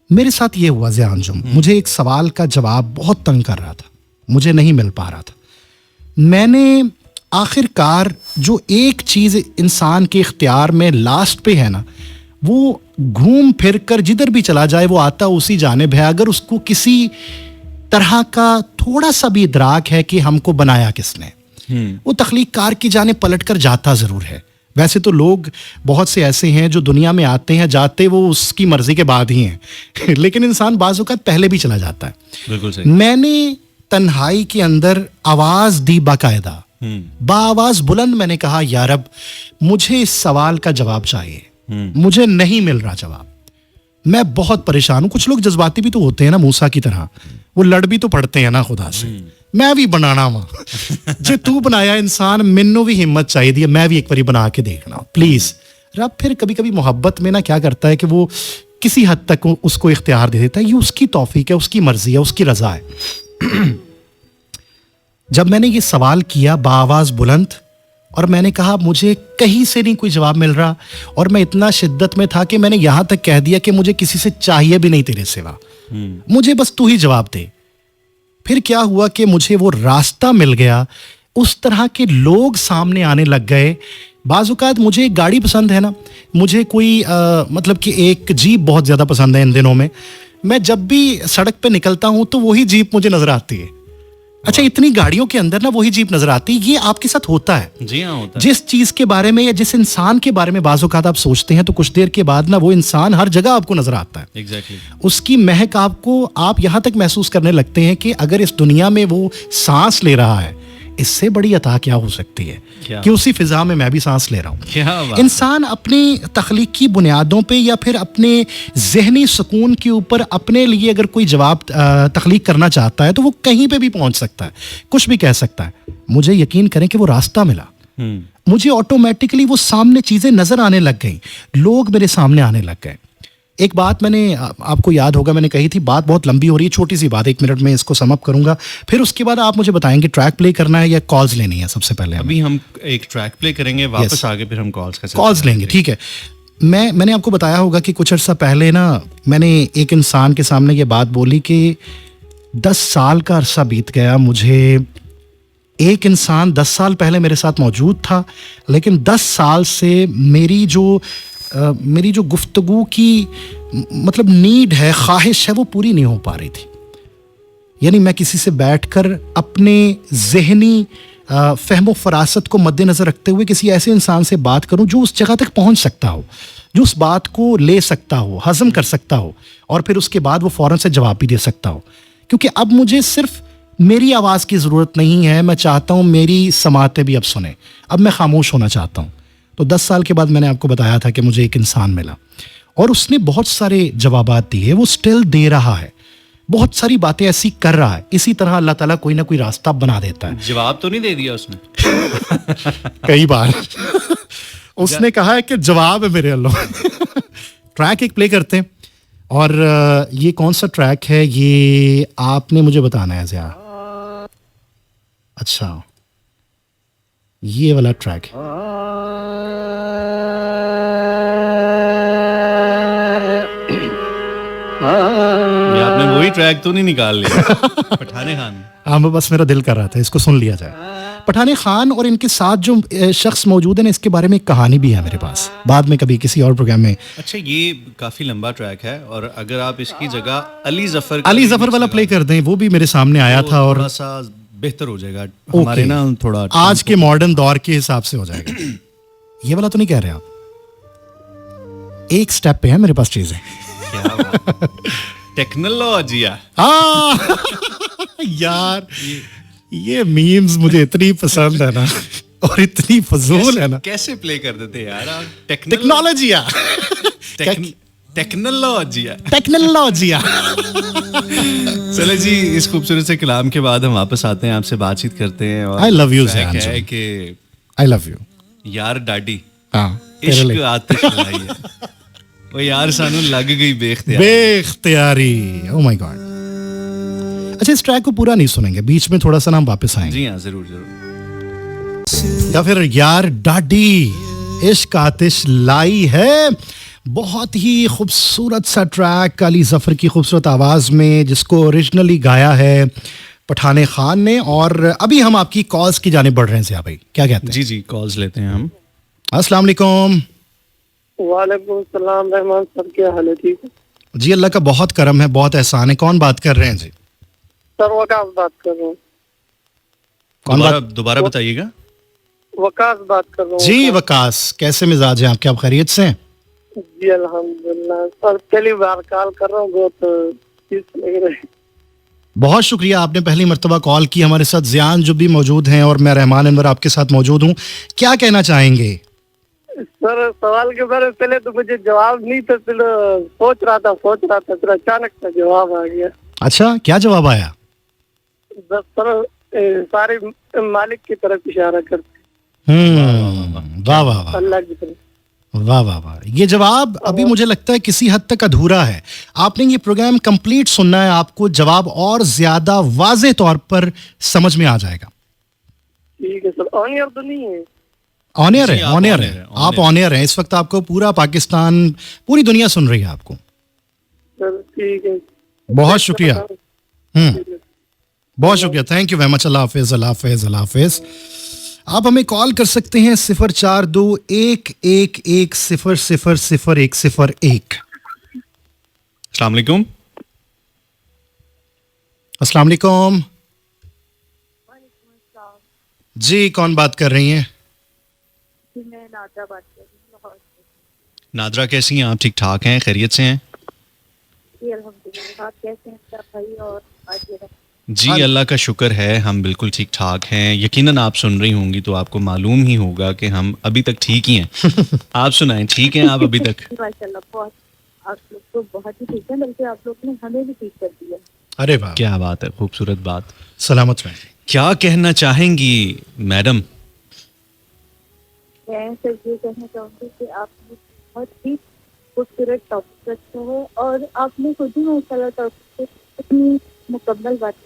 मेरे साथ ये हुआ ज़िया अंजुम, मुझे एक सवाल का जवाब बहुत तंग कर रहा था, मुझे नहीं मिल पा रहा था। मैंने आखिरकार जो एक चीज़ इंसान के इख्तियार में लास्ट पे है ना, वो घूम फिर कर जिधर भी चला जाए वो आता उसी जानिब है। अगर उसको किसी तरह का थोड़ा सा भी इदराक है कि हमको बनाया किसने, वो तख्लीक कार की जाने पलट कर जाता ज़रूर है। वैसे तो लोग बहुत से ऐसे हैं जो दुनिया में आते हैं, जाते वो उसकी मर्जी के बाद ही हैं लेकिन इंसान बाज़ औक़ात पहले भी चला जाता है। बिल्कुल सही। मैंने तन्हाई के अंदर आवाज़ दी, बाकायदा बाआवाज़ बुलंद मैंने कहा, या रब मुझे इस सवाल का जवाब चाहिए, मुझे नहीं मिल रहा जवाब, मैं बहुत परेशान हूँ। कुछ लोग जज्बाती भी तो होते हैं ना, मूसा की तरह, वो लड़ भी तो पड़ते हैं ना खुदा से। मैं भी बनाना वा जे तू बनाया इंसान, मैनू भी हिम्मत चाहिए, मैं भी एक बारी बना के देखना प्लीज। रब फिर कभी कभी मोहब्बत में ना क्या करता है कि वो किसी हद तक उसको इख्तियार दे देता है, ये उसकी तौफीक है, उसकी मर्जी है, उसकी रजा है। जब मैंने ये सवाल किया बाआवाज़ बुलंद, और मैंने कहा मुझे कहीं से नहीं कोई जवाब मिल रहा, और मैं इतना शिद्दत में था कि मैंने यहाँ तक कह दिया कि मुझे किसी से चाहिए भी नहीं तेरे सिवा, मुझे बस तू ही जवाब दे। फिर क्या हुआ कि मुझे वो रास्ता मिल गया, उस तरह के लोग सामने आने लग गए। बाज़-औक़ात मुझे एक गाड़ी पसंद है ना, मुझे कोई मतलब कि एक जीप बहुत ज़्यादा पसंद है इन दिनों में। मैं जब भी सड़क पे निकलता हूँ तो वही जीप मुझे नज़र आती है। अच्छा, इतनी गाड़ियों के अंदर ना वही जीप नजर आती है। ये आपके साथ होता है? जी हाँ, होता है। जिस चीज के बारे में या जिस इंसान के बारे में बाज़ औक़ात आप सोचते हैं तो कुछ देर के बाद ना वो इंसान हर जगह आपको नजर आता है। एग्जैक्टली। उसकी महक आपको, आप यहाँ तक महसूस करने लगते हैं कि अगर इस दुनिया में वो सांस ले रहा है, इससे बड़ी अता क्या हो सकती है कि उसी फिजा में मैं भी सांस ले रहा हूँ। इंसान अपनी तख्लीकी बुनियादों पे या फिर अपने जहनी सुकून के ऊपर अपने लिए अगर कोई जवाब तख्लीक करना चाहता है तो वो कहीं पे भी पहुंच सकता है, कुछ भी कह सकता है। मुझे यकीन करें कि वो रास्ता मिला, मुझे ऑटोमेटिकली वो सामने चीज़ें नज़र आने लग गई, लोग मेरे सामने आने लग गए। एक बात मैंने, आपको याद होगा मैंने कही थी, बात बहुत लंबी हो रही है, छोटी सी बात, 1 मिनट में इसको सम अप करूंगा, फिर उसके बाद आप मुझे बताएंगे ट्रैक प्ले करना है या कॉल्स लेनी है। सबसे पहले अभी हम एक ट्रैक प्ले करेंगे, वापस आगे फिर हम कॉल्स लेंगे, ठीक है। मैंने आपको बताया होगा कि कुछ अर्सा पहले ना मैंने एक इंसान के सामने ये बात बोली कि 10 साल का अरसा बीत गया, मुझे एक इंसान 10 साल पहले मेरे साथ मौजूद था, लेकिन 10 साल से मेरी जो मेरी जो गुफ्तगू की मतलब नीड है, ख्वाहिश है, वो पूरी नहीं हो पा रही थी। यानी मैं किसी से बैठकर अपने जहनी फहमो फरासत को मद्देनज़र रखते हुए किसी ऐसे इंसान से बात करूं जो उस जगह तक पहुंच सकता हो, जो उस बात को ले सकता हो, हजम कर सकता हो, और फिर उसके बाद वो फ़ौरन से जवाब भी दे सकता हो। क्योंकि अब मुझे सिर्फ मेरी आवाज़ की ज़रूरत नहीं है, मैं चाहता हूँ मेरी समातें भी अब सुने। अब मैं खामोश होना चाहता हूँ। तो 10 साल के बाद मैंने आपको बताया था कि मुझे एक इंसान मिला और उसने बहुत सारे जवाबात दिए, वो स्टिल दे रहा है, बहुत सारी बातें ऐसी कर रहा है। इसी तरह अल्लाह ताला कोई ना कोई रास्ता बना देता है। जवाब तो नहीं दे दिया उसने? कई बार उसने कहा है कि जवाब है मेरे अल्लाह। ट्रैक एक प्ले करते हैं, और ये कौन सा ट्रैक है ये आपने मुझे बताना है ज़िया। अच्छा, ये वाला ट्रैक है। ये आपने वही ट्रैक तो नहीं निकाल लिया? पठाने खान। हाँ, बस मेरा दिल कर रहा था इसको सुन लिया जाए। पठाने खान और इनके साथ जो शख्स मौजूद है ना, इसके बारे में एक कहानी भी है मेरे पास, बाद में कभी किसी और प्रोग्राम में। अच्छा, ये काफी लंबा ट्रैक है, और अगर आप इसकी जगह अली जफर वाला प्ले कर दें, वो भी मेरे सामने आया था और थोड़ा सा बेहतर हो जाएगा हमारे ना, थोड़ा आज के मॉडर्न दौर के हिसाब से हो जाएगा। ये वाला तो नहीं कह रहे आप? एक स्टेप पे है मेरे पास चीजें। टेक्नोलॉजी यार, ये मीम्स मुझे इतनी पसंद है ना, और इतनी फजूल है ना। कैसे प्ले कर देते यार आप? Technology technology. चले जी, इस खूबसूरत से कलाम के बाद हम वापस आते हैं, आपसे बातचीत करते हैं। और आई लव यू है कि आई लव यू यार डाडी, हाँ, इश्क आतिश लाई है वो यार सानू लग गई बेख्तियारी। Oh my God. अच्छा, इस ट्रैक को पूरा नहीं सुनेंगे, बीच में थोड़ा सा ना हम वापस आएंगे। जी हाँ, जरूर जरूर। या फिर यार डाडी, इश्क आतिश लाई है। बहुत ही खूबसूरत सा ट्रैक अली जफर की खूबसूरत आवाज़ में, जिसको ओरिजिनली गाया है पठाने खान ने। और अभी हम आपकी कॉल्स की जाने बढ़ रहे हैं ज़िया भाई, क्या कहते हैं? जी जी, कॉल्स लेते हैं हम। अस्सलाम वालेकुम। वालेकुम सलाम रहमान सर, क्या हाल है? ठीक है जी, अल्लाह का बहुत करम है, बहुत एहसान है। कौन बात कर रहे हैं जी? सर, वकास बात कर रहा हूँ। कौन बात? दोबारा बताइएगा। वकास बात कर रहा हूँ। जी वकास, कैसे मिजाज हैं आपके? आप खैरियत से हैं? जी अल्हम्दुलिल्लाह सर, पहली बार कॉल कर रहा हूँ, बहुत चीज लग रही। बहुत शुक्रिया, आपने पहली मर्तबा कॉल की। हमारे साथ जियान जो भी मौजूद हैं और मैं रहमान अनवर आपके साथ मौजूद हूँ। क्या कहना चाहेंगे? सर, सवाल के बारे में पहले तो मुझे जवाब नहीं था, फिर सोच रहा था, फिर अचानक से जवाब आ गया। अच्छा, क्या जवाब आया? बस सर, सारे मालिक की तरफ इशारा करते। वाह वाह वाह, अल्लाह की तरफ। वाह वाह वाह। ये जवाब अभी मुझे लगता है किसी हद तक अधूरा है। आपने ये प्रोग्राम कंप्लीट सुनना है, आपको जवाब और ज्यादा वाज़ेह तौर पर समझ में आ जाएगा। ठीक है सर। ऑन एयर तो नहीं है? ऑन एयर है, ऑन एयर है, आप ऑन एयर हैं इस वक्त। आपको पूरा पाकिस्तान, पूरी दुनिया सुन रही है आपको। सर ठीक है, बहुत शुक्रिया। बहुत शुक्रिया, थैंक यू वेरी मच। अल्लाह हाफिज, अल्लाह हाफिज, अल्लाह हाफिज। आप हमें कॉल कर सकते हैं 042111000101। अस्सलाम वालेकुम। अस्सलाम वालेकुम जी, कौन बात कर रही हैं? मैं नादरा बात कर रही हूँ। नादरा, कैसी हैं आप? ठीक ठाक हैं, खैरियत से हैं? जी अल्हम्दुलिल्लाह। आप कैसे हैं सब भाई? और आज जी अल्लाह का शुक्र है, हम बिल्कुल ठीक ठाक हैं। यकीनन आप सुन रही होंगी तो आपको मालूम ही होगा कि हम अभी तक ठीक ही हैं। आप सुनाएं, ठीक हैं आप अभी तक? माशाल्लाह, बहुत, आप लोग तो बहुत ही ठीक है, बल्कि आप लोग ने हमें भी ठीक कर दिया। अरे वाह, क्या बात है, खूबसूरत बात। सलामत रहें। क्या कहना चाहेंगी मैडम? मैं सिर्फ ये कहना चाहूँगी कि आपने बहुत ही खूबसूरत टॉपिक रखा है, और आपने खुद ही माशाल्लाह टॉपिक इतनी मुकम्मल बात की।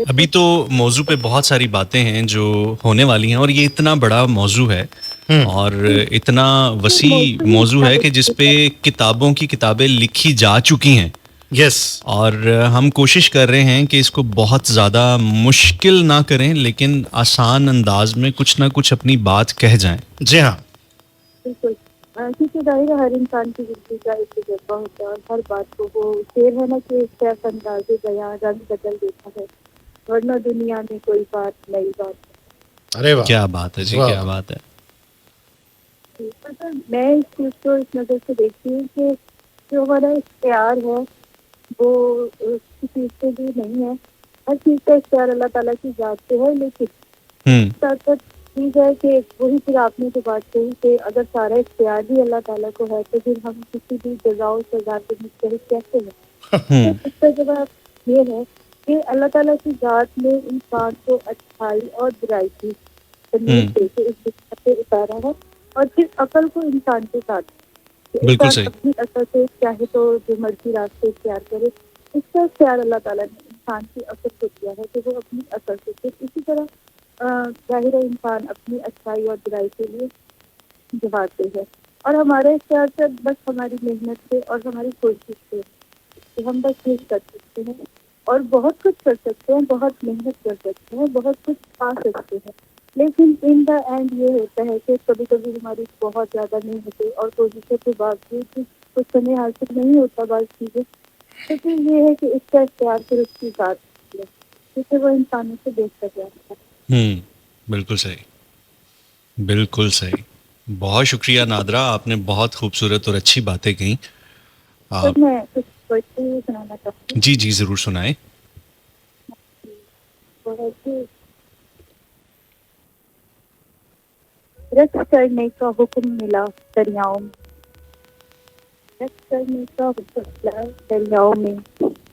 अभी तो मौजू पे बहुत सारी बातें हैं जो होने वाली हैं, और ये इतना बड़ा मौजू है और इतना वसी मौजू है कि जिस पे किताबों की किताबें लिखी जा चुकी हैं। यस, और हम कोशिश कर रहे हैं कि इसको बहुत ज़्यादा मुश्किल ना करें, लेकिन आसान अंदाज में कुछ ना कुछ अपनी बात कह जाएं। जी हाँ, बिल्कुल। क्योंकि जाहिर है हर इंसान की जिंदगी का एक तजुर्बा होता है और हर बात को वो शेर है ना कि कैफ अंदाज़े बयां रंग बदल देता है, वरना दुनिया में कोई बात नई बात अरे वाह, क्या बात है जी, वाह। क्या बात है। नहीं। मतलब मैं इस चीज़ को इस नज़र से देखती हूँ कि जो हमारा इख्तियार है वो किसी चीज़ से भी नहीं है, हर चीज़ का इख्तियार अल्लाह ताला की ज़ात से है, लेकिन हम्म साथ साथ चीज है कि वही फिर आपने जो बात कही कि अगर सारा इख्तियार भी अल्लाह ताला को है तो फिर हम किसी भी जगह और सजा के मुस्तहिक कैसे हैं? हम्म तो इसका जवाब ये है कि अल्लाह ताला की जात ने इंसान को अच्छाई और बुराई की तमीज देके इस दुनिया पे उतारा है और फिर अकल को इंसान के साथ कि बिल्कुल इंसान सही। अपनी अकल से चाहे तो जो मर्जी रास्ते इख्तियार करे, इसका इख्तियार अल्लाह ताला ने इंसान की अकल को दिया है कि वो अपनी अकल से फिर इसी तरह जाहिर है इंसान अपनी अच्छाई और बुराई के लिए जवाबदेह है और हमारे इख्तियार से बस हमारी मेहनत से और हमारी कोशिश से कि हम बस ये कर सकते हैं और बहुत कुछ कर सकते हैं, बहुत मेहनत कर सकते हैं, बहुत कुछ पा सकते हैं, लेकिन इन द एंड ये होता है कि कभी कभी हमारी बहुत ज़्यादा मेहनतें और कोशिशों के बावजूद भी कुछ समय हासिल नहीं होता बात चीज़ें, तो फिर ये है कि इसका इख्तियार फिर उसकी ज़ात है, जिससे वो इंसानों से बेहतर जाता है। बिल्कुल सही, बिल्कुल सही। बहुत शुक्रिया नादरा, आपने बहुत खूबसूरत और अच्छी बातें कही। तो आप मैं कुछ पोएट्री सुनाना चाहती हूँ। जी जी जरूर सुनाएं। वो है कि रक्स करने का हुक्म मिला दरियाओं में, रक्स करने का हुक्म मिला दरियाओं में,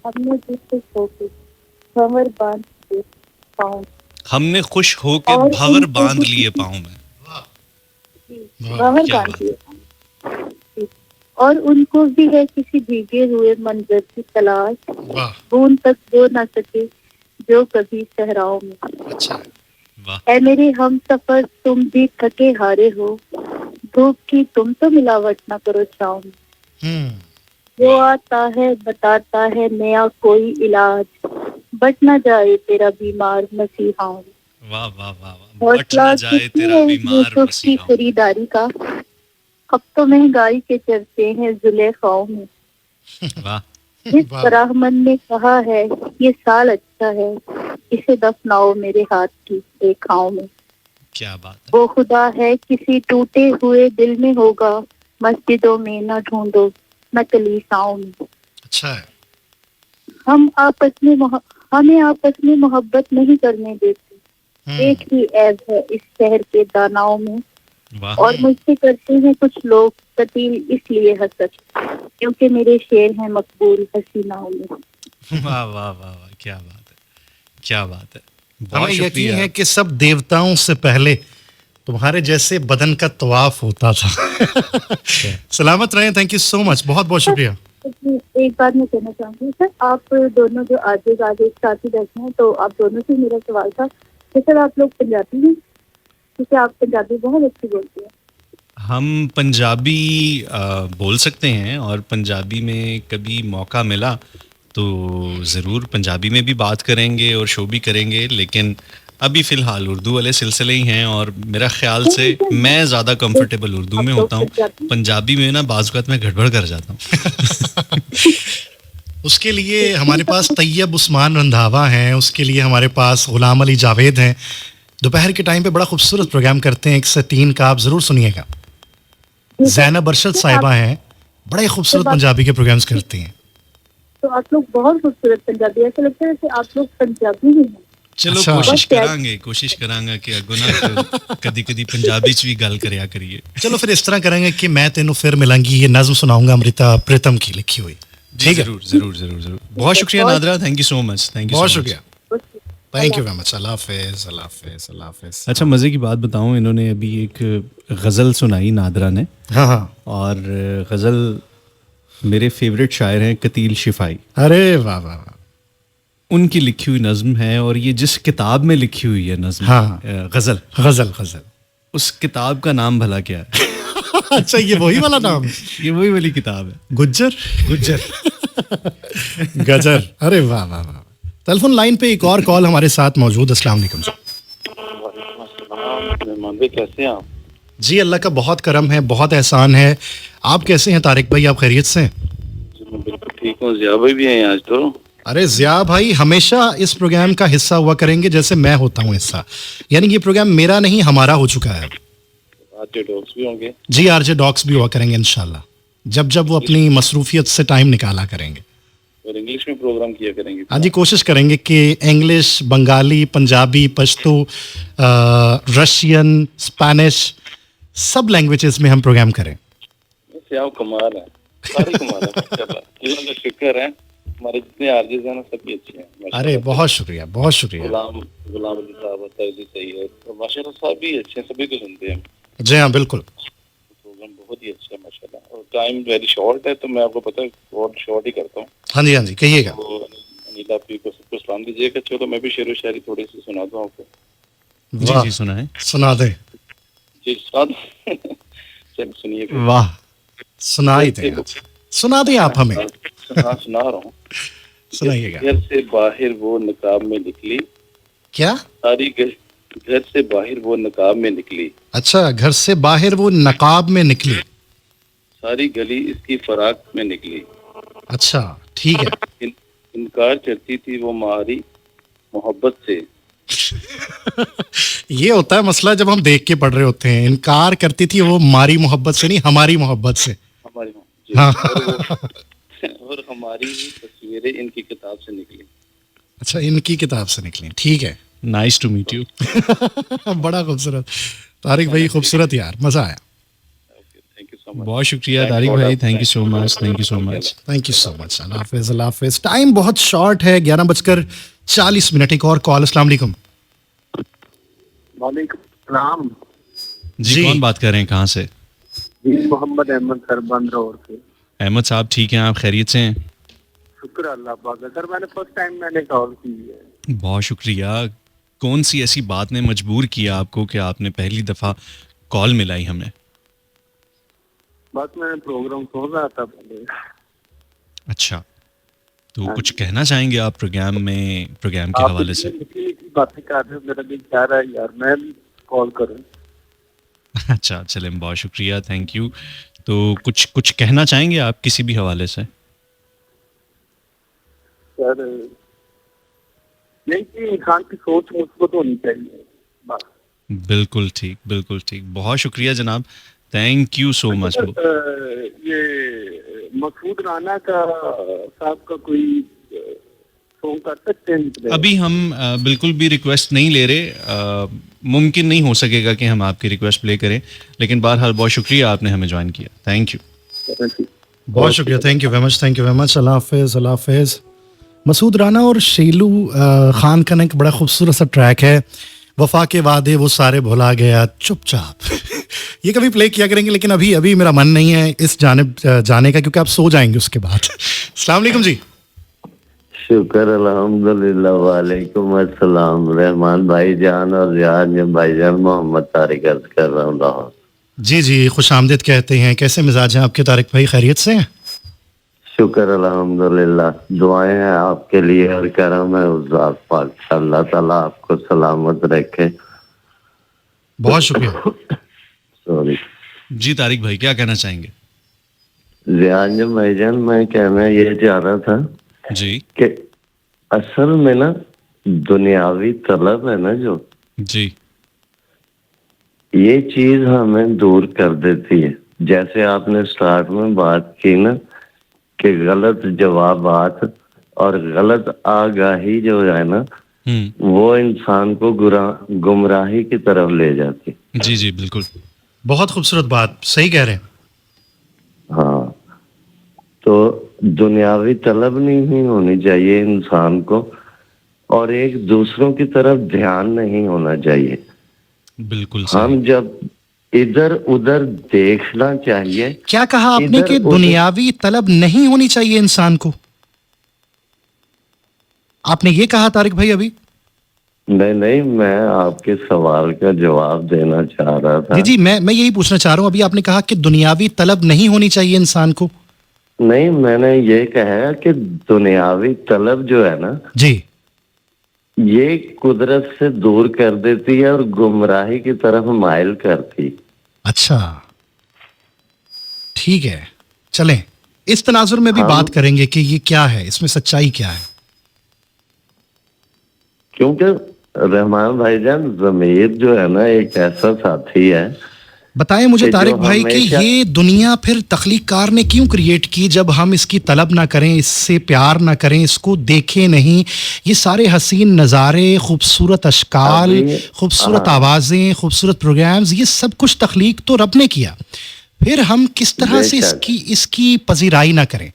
हमने भी खुश होके भंवर बांध के पाँव में, हमने खुश होके और भंवर उनको बांध भी लिए पाँव में। भंवर क्या बांध बात। दिए और उनको भी है किसी भीगे हुए मंजर की तलाश, वाह, बूंद तक वो न सके जो कभी सहराओं में। अच्छा है। वाह, ऐ मेरे हम सफर तुम भी थके हारे हो, धूप की तुम तो मिलावट न करो छाँव में। वो आता है बताता है नया कोई इलाज, बट न जाए तेरा बीमार मसीहाओं में। वाह, वाह, वाह, वाह। बट हौसला ना जाए किसी तेरा है बीमार यूसुफ की मसीहा। खरीदारी का, अब तो महंगाई के चर्चे हैं जुलेखाओं में। वाह, जिस ब्राह्मण ने कहा है ये साल अच्छा है, इसे दफनाओ मेरे हाथ की रेखाओं में। क्या बात है। वो खुदा है किसी टूटे हुए दिल में होगा, मस्जिदों में न ढूंढो न कलीसाओं में। अच्छा है। हमें आपस में मोहब्बत नहीं करने देते, एक ही ऐब है इस शहर के दानाओं में। वाह, और मुझसे करते हैं कुछ लोग कतील इसलिए हसद, क्योंकि मेरे शेर हैं मकबूल हसीनाओं में। वाह, वाह, वाह, वाह, क्या बात है, क्या बात है। हमें बहुत यकीन शुक्रिया। है कि सब देवताओं से पहले तुम्हारे जैसे बदन का तवाफ होता था। सलामत रहें, थैंक यू सो मच, बहुत बहुत शुक्रिया। एक बात मैं कहना चाहूंगी सर, आप दोनों जो आज एक साथ ही बैठे हैं, तो आप दोनों से मेरा सवाल था कि सर आप लोग पंजाबी हैं, क्योंकि आप पंजाबी बहुत अच्छी बोलती हैं। हम पंजाबी बोल सकते हैं और पंजाबी में कभी मौका मिला तो ज़रूर पंजाबी में भी बात करेंगे और शो भी करेंगे, लेकिन अभी फ़िलहाल उर्दू वाले सिलसिले ही हैं और मेरा ख्याल से मैं ज़्यादा कंफर्टेबल उर्दू में होता हूँ। पंजाबी में ना बाज़ औक़ात मैं गड़बड़ कर जाता हूँ। उसके लिए हमारे पास तैयब उस्मान रंधावा हैं, उसके लिए हमारे पास गुलाम अली जावेद हैं। दोपहर के टाइम पे बड़ा खूबसूरत प्रोग्राम करते हैं 1 से 3 का, आप ज़रूर सुनिएगा। ज़ैनब अरशद साहिबा हैं, बड़े खूबसूरत पंजाबी के प्रोग्राम्स करती हैं। तो आप लोग बहुत खूबसूरत पंजाबी, ऐसा लगता है जैसे आप लोग पंजाबी ही हैं। चलो अच्छा। कोशिश करांगे कि अगो ना कदी पंजाबी च भी गल करया करिए। चलो फिर इस तरह करेंगे कि मैं तेनू फिर मिलांगी, ये नज़्म सुनाऊंगा अमृता प्रीतम की लिखी हुई। ठीक है, जरूर। बहुत शुक्रिया NADRA, thank you so much. बहुत शुक्रिया, थैंक यू वेरी मच। अल्लाह हाफिज़, अल्लाह हाफिज़, अल्लाह हाफिज़। अच्छा, मज़े की बात बताऊं, इन्होंने अभी एक गज़ल सुनाई नादरा ने, हाँ हाँ, और गज़ल मेरे फेवरेट शायर हैं कतील शिफाई, अरे वाह वाह वाह, उनकी लिखी हुई नज़्म है और ये जिस किताब में लिखी हुई है नज़्म, हाँ। गज़ल, गजल गजल। उस किताब का नाम भला क्या है? अच्छा, ये वही वाला नाम है? ये वही वाली किताब है, गुज्जर गजर। अरे वाह वाह वाह। टेलीफोन लाइन पे एक और कॉल हमारे साथ मौजूद। अस्सलाम वालेकुम। मेहमान भाई कैसे हैं आप? जी अल्लाह का बहुत करम है, बहुत एहसान है। आप कैसे हैं तारिक भाई, आप खैरियत से हैं? मैं बिल्कुल ठीक हूँ। जिया भाई भी हैं आज तो। अरे जिया भाई हमेशा इस प्रोग्राम का हिस्सा हुआ करेंगे जैसे मैं होता हूँ हिस्सा, यानी ये प्रोग्राम मेरा नहीं हमारा हो चुका है। आरजे डॉग्स भी होंगे। जी आरजे डॉक्स भी हुआ करेंगे इंशाल्लाह, जब जब वो अपनी मसरूफियत से टाइम निकाला करेंगे। और इंग्लिश में प्रोग्राम किया करेंगे। हाँ जी, कोशिश करेंगे कि English, Bengali, Punjabi, Pashto, Russian, Spanish, सब लैंग्वेजेस में हम प्रोग्राम करें। वैसे आप कमाल है, सारे कमाल है माशाल्लाह। अल्लाह का शुक्र है, हमारे जितने आरजेस हैं ना सभी अच्छे हैं माशाल्लाह। अरे बहुत शुक्रिया, बहुत शुक्रिया। गुलाम अली साहब, अतर जी सही है, तो माशाल्लाह सभी अच्छे हैं, सभी को सुनते हैं। जी हाँ बिल्कुल। प्रोग्राम बहुत ही अच्छा है माशाल्लाह। और टाइम वेरी शॉर्ट है तो मैं आपको पता है बहुत शॉर्ट ही करता हूँ। हाँ जी, हाँ जी, कहिएगा। तो अनिल आप को सबको सलाम दीजिएगा। चलो मैं भी शेर व शायरी थोड़ी सी सुना दूँ आपको। वाह, जी सुनाएं। सुना दे। जी सुना दूँ। चल सुनिए फिर। वाह, सुना ही दें आज। सुना दें आप हमें। हाँ सुना रहा हूँ। सुनाइएगा। घर से बाहर वो नकाब में निकली, क्या? सारी घर से बाहर वो नकाब में निकली, अच्छा, घर से बाहर वो नकाब में निकली। सारी गली इसकी फराक में निकली। अच्छा ठीक है। इनकार करती थी वो हमारी मोहब्बत से। ये होता है मसला जब हम देख के पढ़ रहे होते हैं। इनकार करती थी वो हमारी मोहब्बत से नहीं, हमारी मोहब्बत से। हमारी हाँ। और हमारी तस्वीरें इनकी किताब से निकली। अच्छा, इनकी किताब से निकली, ठीक है। Nice to meet you. बड़ा खूबसूरत तारिक भाई, खूबसूरत यार, मजा आया। Thank you so much. बहुत शुक्रिया तारिक भाई, thank you so much, thank you so much. Thank you so much. अल्लाह हाफिज, अल्लाह हाफिज। टाइम बहुत शॉर्ट है, 11:40। एक और कॉल। अस्सलाम वालेकुम। वालेकुम सलाम जी, जी। कौन बात कर रहे हैं, कहाँ से? जी, मोहम्मद अहमद सर बंदरौर से। अहमद साहब ठीक हैं, आप खैरियत से हैं? शुक्र अल्लाह पाक का। सर मैंने फर्स्ट टाइम मैंने कॉल की है। बहुत शुक्रिया। कौन सी ऐसी बात ने मजबूर किया आपको कि आपने पहली दफ़ा कॉल मिलाई हमें? बस मैंने प्रोग्राम सुन रहा था पहले। अच्छा, तो कुछ कहना चाहेंगे आप प्रोग्राम के आप हवाले से? इतनी बातें कर रहे हो, मेरा दिल चाह रहा है यार मैं भी कॉल करूं। अच्छा चलें, बहुत शुक्रिया, थैंक यू। तो कुछ कहना चाहेंगे आप किसी भी हवाले से? सर यही कि इंसान की सोच मुस्बत होनी चाहिए बस। बिल्कुल ठीक, बिल्कुल ठीक। बहुत शुक्रिया जनाब, थैंक यू सो मच। ये मसूद राना का साहब का कोई सॉन्ग कर सकते हैं? अभी हम बिल्कुल भी रिक्वेस्ट नहीं ले रहे, मुमकिन नहीं हो सकेगा कि हम आपकी रिक्वेस्ट प्ले करें, लेकिन बहरहाल बहुत शुक्रिया आपने हमें ज्वाइन किया, थैंक यू। बहुत शुक्रिया, thank you very much, thank you very much. अल्लाह हाफिज, अल्लाह हाफिज। मसूद राना और शेलू खान का ना एक बड़ा खूबसूरत सा ट्रैक है, वफा के वादे वो सारे भुला गया चुपचाप। ये कभी प्ले किया करेंगे, लेकिन अभी मेरा मन नहीं है इस जानिब जाने का, क्योंकि आप सो जाएंगे उसके बाद। अस्सलाम वालेकुम जी। शुक्र अल्हम्दुलिल्लाह। वालेकुम अस्सलाम। रहमान भाईजान और रियाज भाईजान, मोहम्मद तारिक अर्ज कर रहा हूँ लाहौर। जी जी, खुश आमदीद कहते हैं। कैसे मिजाज हैं आपके तारिक भाई, खैरियत से हैं? शुक्र अल्हम्दुलिल्लाह। दुआएं हैं आपके लिए और करम है उस ज़ात पाक का। अल्लाह ताला आपको सलामत रखे। बहुत शुक्रिया। सॉरी जी तारिक भाई, क्या कहना चाहेंगे? रियाज भाईजान, मैं कहना ये चाह रहा था जी कि असल में ना दुनियावी तलब है ना जो, जी ये चीज हमें दूर कर देती है। जैसे आपने स्टार्ट में बात की ना कि गलत जवाबात और गलत आगाही जो है ना, वो इंसान को गुमराही की तरफ ले जाती। जी जी बिल्कुल, बहुत खूबसूरत बात, सही कह रहे हैं। हाँ, तो दुनियावी तलब नहीं होनी चाहिए इंसान को, और एक दूसरों की तरफ ध्यान नहीं होना चाहिए। बिल्कुल हम जब इधर उधर देखना चाहिए। क्या कहा आपने कि दुनियावी तलब नहीं होनी चाहिए इंसान को? आपने ये कहा तारिक भाई अभी? नहीं, मैं आपके सवाल का जवाब देना चाह रहा था। जी जी, मैं यही पूछना चाह रहा हूँ। अभी आपने कहा कि दुनियावी तलब नहीं होनी चाहिए इंसान को। नहीं, मैंने ये कहा कि दुनियावी तलब जो है ना जी, ये कुदरत से दूर कर देती है और गुमराही की तरफ माइल करती। अच्छा, ठीक है, चलें इस तनाजुर में भी बात करेंगे कि ये क्या है, इसमें सच्चाई क्या है। क्योंकि रहमान भाईजान, ज़मीर जो है ना एक ऐसा साथी है। बताएं मुझे कि जो तारिक भाई कि हमेशा- ये दुनिया फिर तख्लीककार ने क्यों क्रिएट की, जब हम इसकी तलब ना करें, इससे प्यार ना करें, इसको देखें नहीं। ये सारे हसीन नज़ारे, खूबसूरत अशकाल, खूबसूरत आवाज़ें, खूबसूरत प्रोग्राम्स, ये सब कुछ तख्लीक तो रब ने किया, फिर हम किस तरह से इसकी पजीराई ना करें।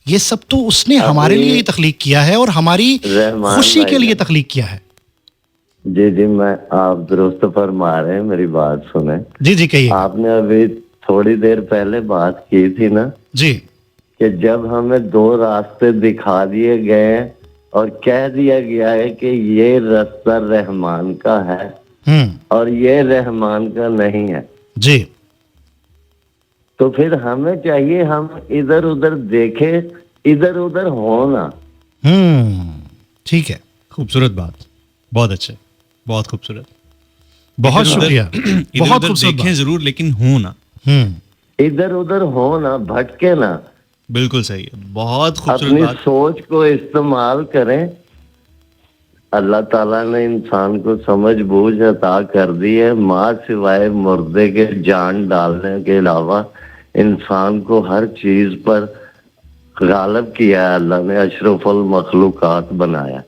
ये सब तो उसने हमारे लिए ही तख्लीक किया है और हमारी खुशी के लिए तख्लीक किया है। जी जी, मैं आप दुरुस्त फरमा रहे हैं, मेरी बात सुने। जी जी कहिए। आपने अभी थोड़ी देर पहले बात की थी ना जी, कि जब हमें दो रास्ते दिखा दिए गए और कह दिया गया है कि ये रास्ता रहमान का है और ये रहमान का नहीं है, जी, तो फिर हमें चाहिए हम इधर उधर देखें, इधर उधर हो ना। ठीक है, खूबसूरत बात, बहुत अच्छा, बहुत खूबसूरत, बहुत शुक्रिया, बहुत खूबसूरत देखें जरूर लेकिन हो ना, इधर उधर हो ना, भटके ना, बिल्कुल सही है, बहुत खूबसूरत अपनी बात। सोच को इस्तेमाल करें। अल्लाह ताला ने इंसान को समझ बूझ अता कर दी है। माँ सिवाय मुर्दे के जान डालने के अलावा इंसान को हर चीज पर गालिब किया है। अल्लाह ने अशरफुल मखलूकात बनाया।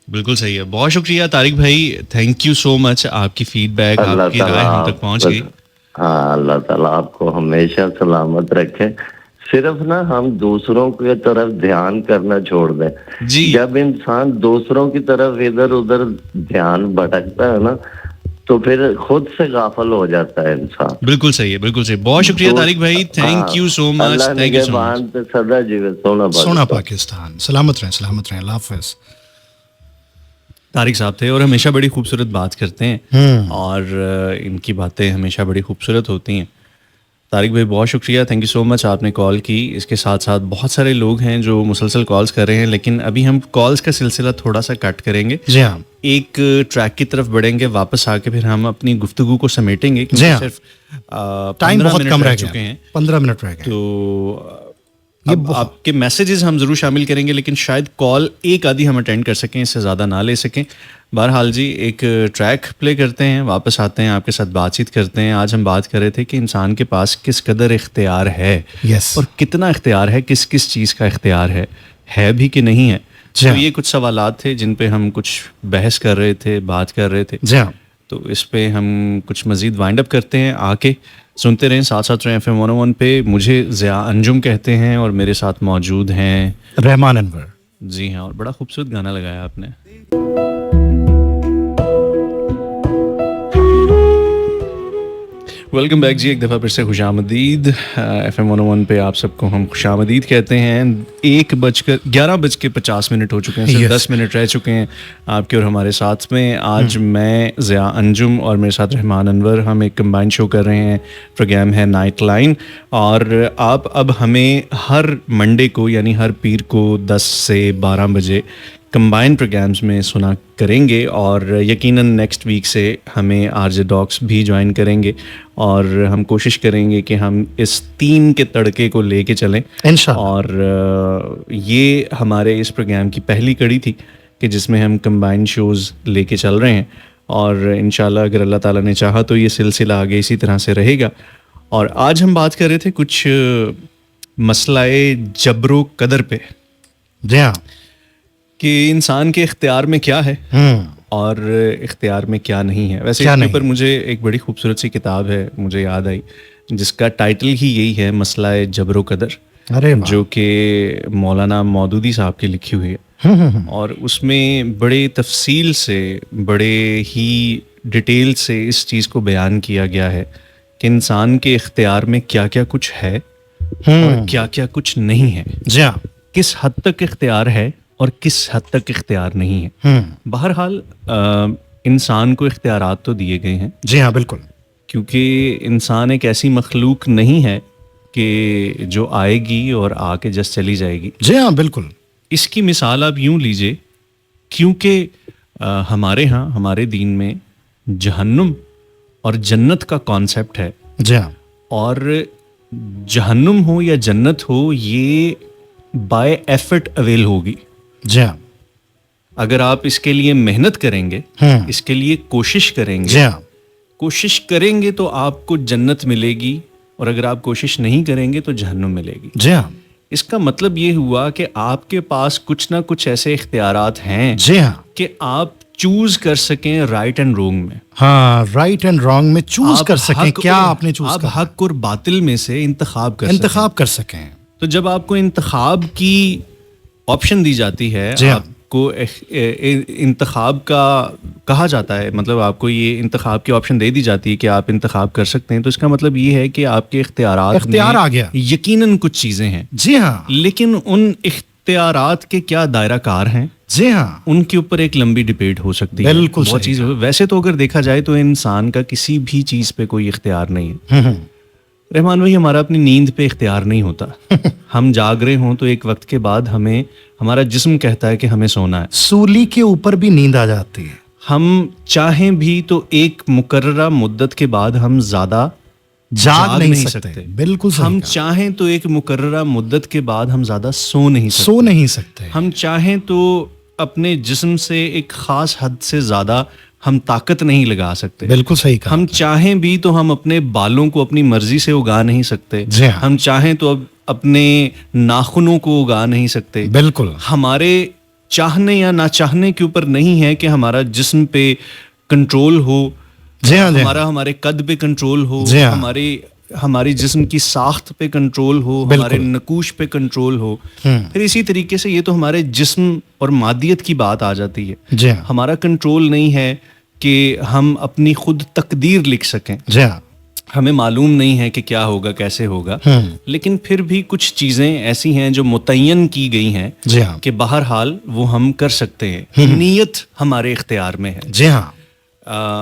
बिल्कुल सही है, बहुत शुक्रिया तारिक भाई, थैंक यू सो मच। आपकी फीडबैक, आपकी राय हम तक पहुंच गई। हाँ, अल्लाह ताला आपको हमेशा सलामत रखे। सिर्फ ना हम दूसरों की तरफ ध्यान करना छोड़ दें। जी, जब इंसान दूसरों की तरफ इधर उधर ध्यान भटकता है ना, तो फिर खुद से गाफल हो जाता है इंसान। बिल्कुल सही है, बिल्कुल सही, बहुत शुक्रिया तारिक भाई, thank you so much, thank you so much. सदा जीवे सोना पाकिस्तान, सलामत रहें, सलामत रहें, अल्लाह हाफ़िज़। तारिक साहब थे और हमेशा बड़ी खूबसूरत बात करते हैं और इनकी बातें हमेशा बड़ी खूबसूरत होती हैं। तारिक भाई बहुत शुक्रिया, थैंक यू सो मच, आपने कॉल की। इसके साथ साथ बहुत सारे लोग हैं जो मुसलसल कॉल्स कर रहे हैं, लेकिन अभी हम कॉल्स का सिलसिला थोड़ा सा कट करेंगे। जी हाँ, एक ट्रैक की तरफ बढ़ेंगे, वापस आके फिर हम अपनी गुफ्तगू को समेटेंगे, जी क्योंकि हाँ। सिर्फ टाइम बहुत कम रह चुके गया, हैं। 15 मिनट रह गए। तो अब आपके मैसेजेस हम जरूर शामिल करेंगे, लेकिन शायद कॉल एक आधी हम अटेंड कर सकें, इससे ज़्यादा ना ले सकें। बहरहाल जी, एक ट्रैक प्ले करते हैं, वापस आते हैं, आपके साथ बातचीत करते हैं। आज हम बात कर रहे थे कि इंसान के पास किस कदर इख्तियार है और कितना इख्तियार है, किस किस चीज़ का इख्तियार है भी कि नहीं है। तो ये कुछ सवालात थे जिन पे हम कुछ बहस कर रहे थे, बात कर रहे थे। तो इस पे हम कुछ मज़ीद वाइंड अप करते हैं, आके सुनते रहें, साथ साथ रहें FM 101 पे। मुझे ज़िया अंजुम कहते हैं और मेरे साथ मौजूद हैं रहमान अनवर। जी हाँ, और बड़ा खूबसूरत गाना लगाया आपने। वेलकम बैक जी, एक दफ़ा फिर से खुशामदीद। FM 101 पे आप सबको हम खुशामदीद कहते हैं। 11:50 हो चुके हैं, सिर्फ 10 मिनट रह चुके हैं आपके और हमारे साथ में। आज मैं, ज़िया अंजुम और मेरे साथ रहमान अनवर, हम एक कंबाइन शो कर रहे हैं। प्रोग्राम है नाइट लाइन, और आप अब हमें हर मंडे को यानी हर पीर को 10 से 12 बजे कंबाइन प्रोग्राम्स में सुना करेंगे, और यकीनन नेक्स्ट वीक से हमें आरजे डॉक्स भी ज्वाइन करेंगे, और हम कोशिश करेंगे कि हम इस 3 के तड़के को लेके चलें इंशाअल्लाह। और ये हमारे इस प्रोग्राम की पहली कड़ी थी कि जिसमें हम कंबाइन शोज़ लेके चल रहे हैं, और इंशाअल्लाह अगर अल्लाह ताला ने चाहा तो ये सिलसिला आगे इसी तरह से रहेगा। और आज हम बात कर रहे थे कुछ मसलाए जबरो कदर पे, जी हाँ, कि इंसान के इख्तियार में क्या है और इख्तियार में क्या नहीं है। वैसे इसके ऊपर मुझे एक बड़ी खूबसूरत सी किताब है, मुझे याद आई, जिसका टाइटल ही यही है, मसलाए जबरो कदर, जो कि मौलाना मौदूदी साहब की लिखी हुई है। और उसमें बड़े तफसील से, बड़े ही डिटेल से इस चीज़ को बयान किया गया है कि इंसान के इख्तियार में क्या क्या कुछ है और क्या क्या कुछ नहीं है, किस हद तक इख्तियार है और किस हद तक इख्तियार नहीं है। बहरहाल इंसान को इख्तियारात तो दिए गए हैं। जी हाँ, बिल्कुल, क्योंकि इंसान एक ऐसी मखलूक नहीं है कि जो आएगी और आके जस्ट चली जाएगी। जी हाँ, बिल्कुल। इसकी मिसाल आप यूं लीजिए, क्योंकि हमारे यहाँ, हमारे दीन में जहन्नुम और जन्नत का कॉन्सेप्ट है। जी हाँ। और जहन्नुम हो या जन्नत हो, ये बाय एफर्ट अवेल होगी। जी हाँ। अगर आप इसके लिए मेहनत करेंगे, इसके लिए कोशिश करेंगे, जी हाँ, कोशिश करेंगे तो आपको जन्नत मिलेगी, और अगर आप कोशिश नहीं करेंगे तो जहन्नुम मिलेगी। जी हाँ। इसका मतलब ये हुआ कि आपके पास कुछ ना कुछ ऐसे इख्तियारात हैं जी हाँ, कि आप चूज कर सकें राइट एंड रॉन्ग में। हाँ, राइट एंड रॉन्ग में चूज आप कर सकें हक क्या और- आपने चूज आप कर हक और बातिल में से इंतखाब कर इंतखाब कर सकें। सकें। तो जब आपको इंतखाब की ऑप्शन दी जाती है, जी हाँ। आपको इंतखाब का कहा जाता है, मतलब आपको ये इंतखाब की ऑप्शन दे दी जाती है कि आप इंतखाब कर सकते हैं, तो इसका मतलब ये है कि आपके इख्तियार इख्तियार आ गया। यकीनन कुछ चीजें हैं, जी हाँ, लेकिन उन इख्तियारात के क्या दायरा कार हैं, जी हाँ, उनके ऊपर एक लंबी डिबेट हो सकती है। बिल्कुल बहुत सही चीज वैसे तो अगर देखा जाए तो इंसान का किसी भी चीज पे कोई इख्तियार नहीं है। रहमान भाई, हमारा अपनी नींद पे इख्तियार नहीं होता। हम जाग रहे हों तो एक वक्त के बाद हमें हमारा जिस्म कहता है कि हमें सोना है। सूली के ऊपर भी नींद आ जाती है। हम चाहें भी तो एक मुकर्ररा मुद्दत के बाद हम ज्यादा जाग नहीं सकते। बिल्कुल सही हम कहा। चाहें तो एक मुकर्ररा मुद्दत के बाद हम ज्यादा सो नहीं सकते। सो नहीं सकते। हम चाहें तो अपने जिस्म से एक खास हद से ज्यादा हम ताकत नहीं लगा सकते। बिल्कुल सही कहा। हम चाहें भी तो हम अपने बालों को अपनी मर्जी से उगा नहीं सकते। जी हाँ। हम चाहें तो अब अपने नाखूनों को उगा नहीं सकते। बिल्कुल। हमारे चाहने या ना चाहने के ऊपर नहीं है कि हमारा जिस्म पे कंट्रोल हो। जी हाँ, जी हाँ। हमारा हमारे कद पे कंट्रोल हो, जी हाँ। हमारी जिस्म की साख्त पे कंट्रोल हो, हमारे नकूश पे कंट्रोल हो। फिर इसी तरीके से ये तो हमारे जिस्म और मादियत की बात आ जाती है। जी हाँ। हमारा कंट्रोल नहीं है कि हम अपनी खुद तकदीर लिख सकें। जी हाँ। हमें मालूम नहीं है कि क्या होगा, कैसे होगा, लेकिन फिर भी कुछ चीज़ें ऐसी हैं जो मुतय्यन की गई हैं। जी हाँ। कि बहरहाल वो हम कर सकते हैं। नीयत हमारे इख्तियार में है। जी हाँ।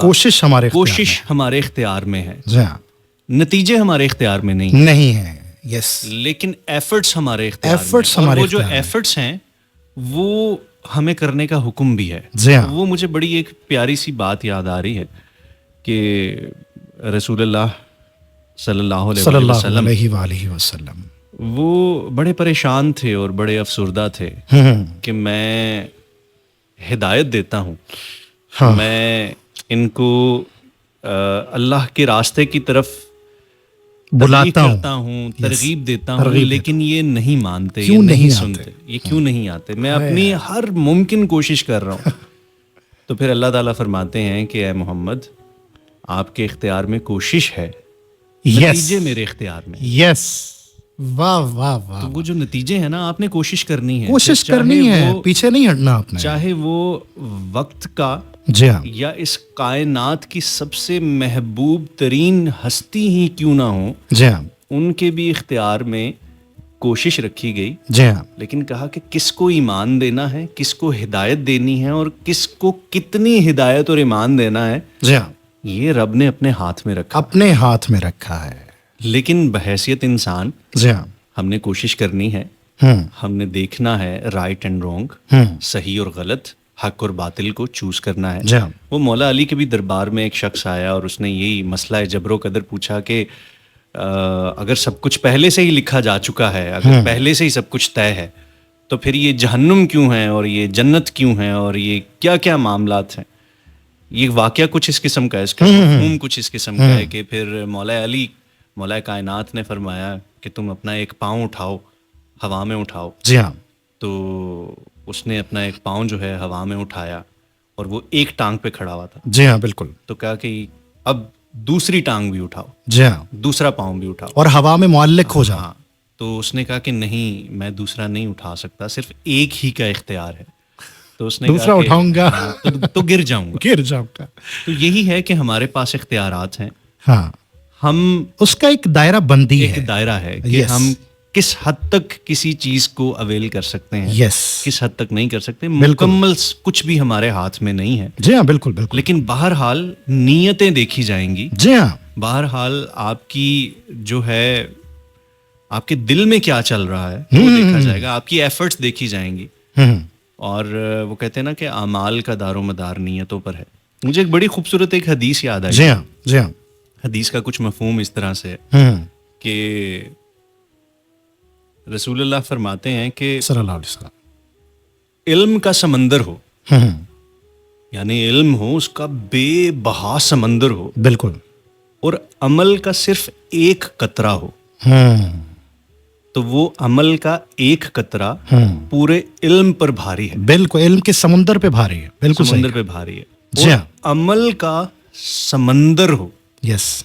कोशिश हमारे इख्तियार कोशिश हमारे इख्तियार में है। में। जी हाँ। नतीजे हमारे इख्तियार में नहीं, नहीं है। यस। लेकिन एफर्ट्स हमारे इख्तियार में Efforts हैं। और हमारे वो जो इख्तियार में। एफर्ट्स हैं वो हमें करने का हुक्म भी है। जी हाँ। वो मुझे बड़ी एक प्यारी सी बात याद आ रही है कि रसूलुल्लाह सल्लल्लाहु अलैहि वसल्लम वो बड़े परेशान थे और बड़े अफसुर्दा थे कि मैं हिदायत देता हूँ, हाँ। मैं इनको अल्लाह के रास्ते की तरफ बुलाता हूँ, करता हूँ, तरगीब देता हूँ, तरगीब लेकिन ये नहीं मानते, क्यों ये नहीं आते? सुनते, ये क्यों नहीं आते। मैं अपनी हर मुमकिन कोशिश कर रहा हूँ। तो फिर अल्लाह ताला फरमाते हैं कि ए मोहम्मद, आपके इख्तियार में कोशिश है, नतीजे मेरे इख्तियार में। यस। वाह वाह वाह। तो वो जो नतीजे हैं ना, आपने कोशिश करनी है। कोशिश चाहे करनी है, वो- पीछे नहीं हटना आपने। चाहे वो वक्त का जी हाँ। या इस कायनात की सबसे महबूब तरीन हस्ती ही क्यों ना हो, जी हाँ। उनके भी इख्तियार में कोशिश रखी गई। जी हाँ। लेकिन कहा कि किसको ईमान देना है, किसको हिदायत देनी है, और किसको कितनी हिदायत और ईमान देना है, जी हाँ। ये रब ने अपने हाथ में रखा। अपने हाथ में रखा है। लेकिन बहैसियत इंसान जी हाँ। हमने कोशिश करनी है, हमने देखना है राइट एंड रॉन्ग, सही और गलत, हक और बातिल को चूज करना है। जी हाँ। वो मौला अली के भी दरबार में एक शख्स आया और उसने यही मसला जबरो कदर पूछा कि अगर सब कुछ पहले से ही लिखा जा चुका है, अगर पहले से ही सब कुछ तय है, तो फिर ये जहन्नुम क्यों है और ये जन्नत क्यों है और ये क्या क्या मामलात हैं। ये वाकया कुछ इस किस्म का है, इसका मफ़हूम कुछ इस किस्म का है कि फिर मौला अली, मौला कायनात ने फरमाया कि तुम अपना एक पाँव उठाओ, हवा में उठाओ। जी हाँ। तो उसने अपना एक पाँव जो है हवा में उठाया और वो एक टांग पे खड़ा हुआ था। जी हाँ, बिल्कुल। तो कहा कि अब दूसरी टांग भी उठाओ, जी हाँ। दूसरा पाँव भी उठाओ, और हवा में मुअल्लिक हो जाओ। हाँ। तो उसने कहा कि नहीं, मैं दूसरा नहीं उठा सकता, सिर्फ एक ही का इख्तियार है। तो उसने दूसरा कहा कि उठाऊंगा हाँ, तो गिर जाऊंगा। गिर जाऊंगा। तो यही है कि हमारे पास इख्तियारात हैं, हाँ। हम उसका एक दायरा बंदी है। एक दायरा है कि Yes. हम किस हद तक किसी चीज को अवेल कर सकते हैं, यस। किस हद तक नहीं कर सकते। मुकम्मल कुछ भी हमारे हाथ में नहीं है, जी हाँ, बिल्कुल बिल्कुल। लेकिन बहरहाल नीयतें देखी जाएंगी। जी हाँ। बहरहाल आपकी जो है, आपके दिल में क्या चल रहा है वो देखा जाएगा, आपकी एफर्ट्स देखी जाएंगी। और वो कहते हैं ना कि अमाल का दारो मदार नीयतों पर है। मुझे एक बड़ी खूबसूरत एक हदीस याद आई। जी हाँ, जी हाँ। हदीस का कुछ मफहूम इस तरह से है कि रसूलुल्लाह फरमाते हैं कि सल्लल्लाहु अलैहि वसल्लम इल्म का समंदर हो, यानी इल्म हो उसका बेबहा समंदर हो, बिल्कुल, और अमल का सिर्फ एक कतरा हो, तो वो अमल का एक कतरा पूरे इल्म पर भारी है। बिल्कुल, इल्म के समुंदर पे भारी है, बिल्कुल समंदर पे भारी है। जी और हाँ। अमल का समंदर हो, यस,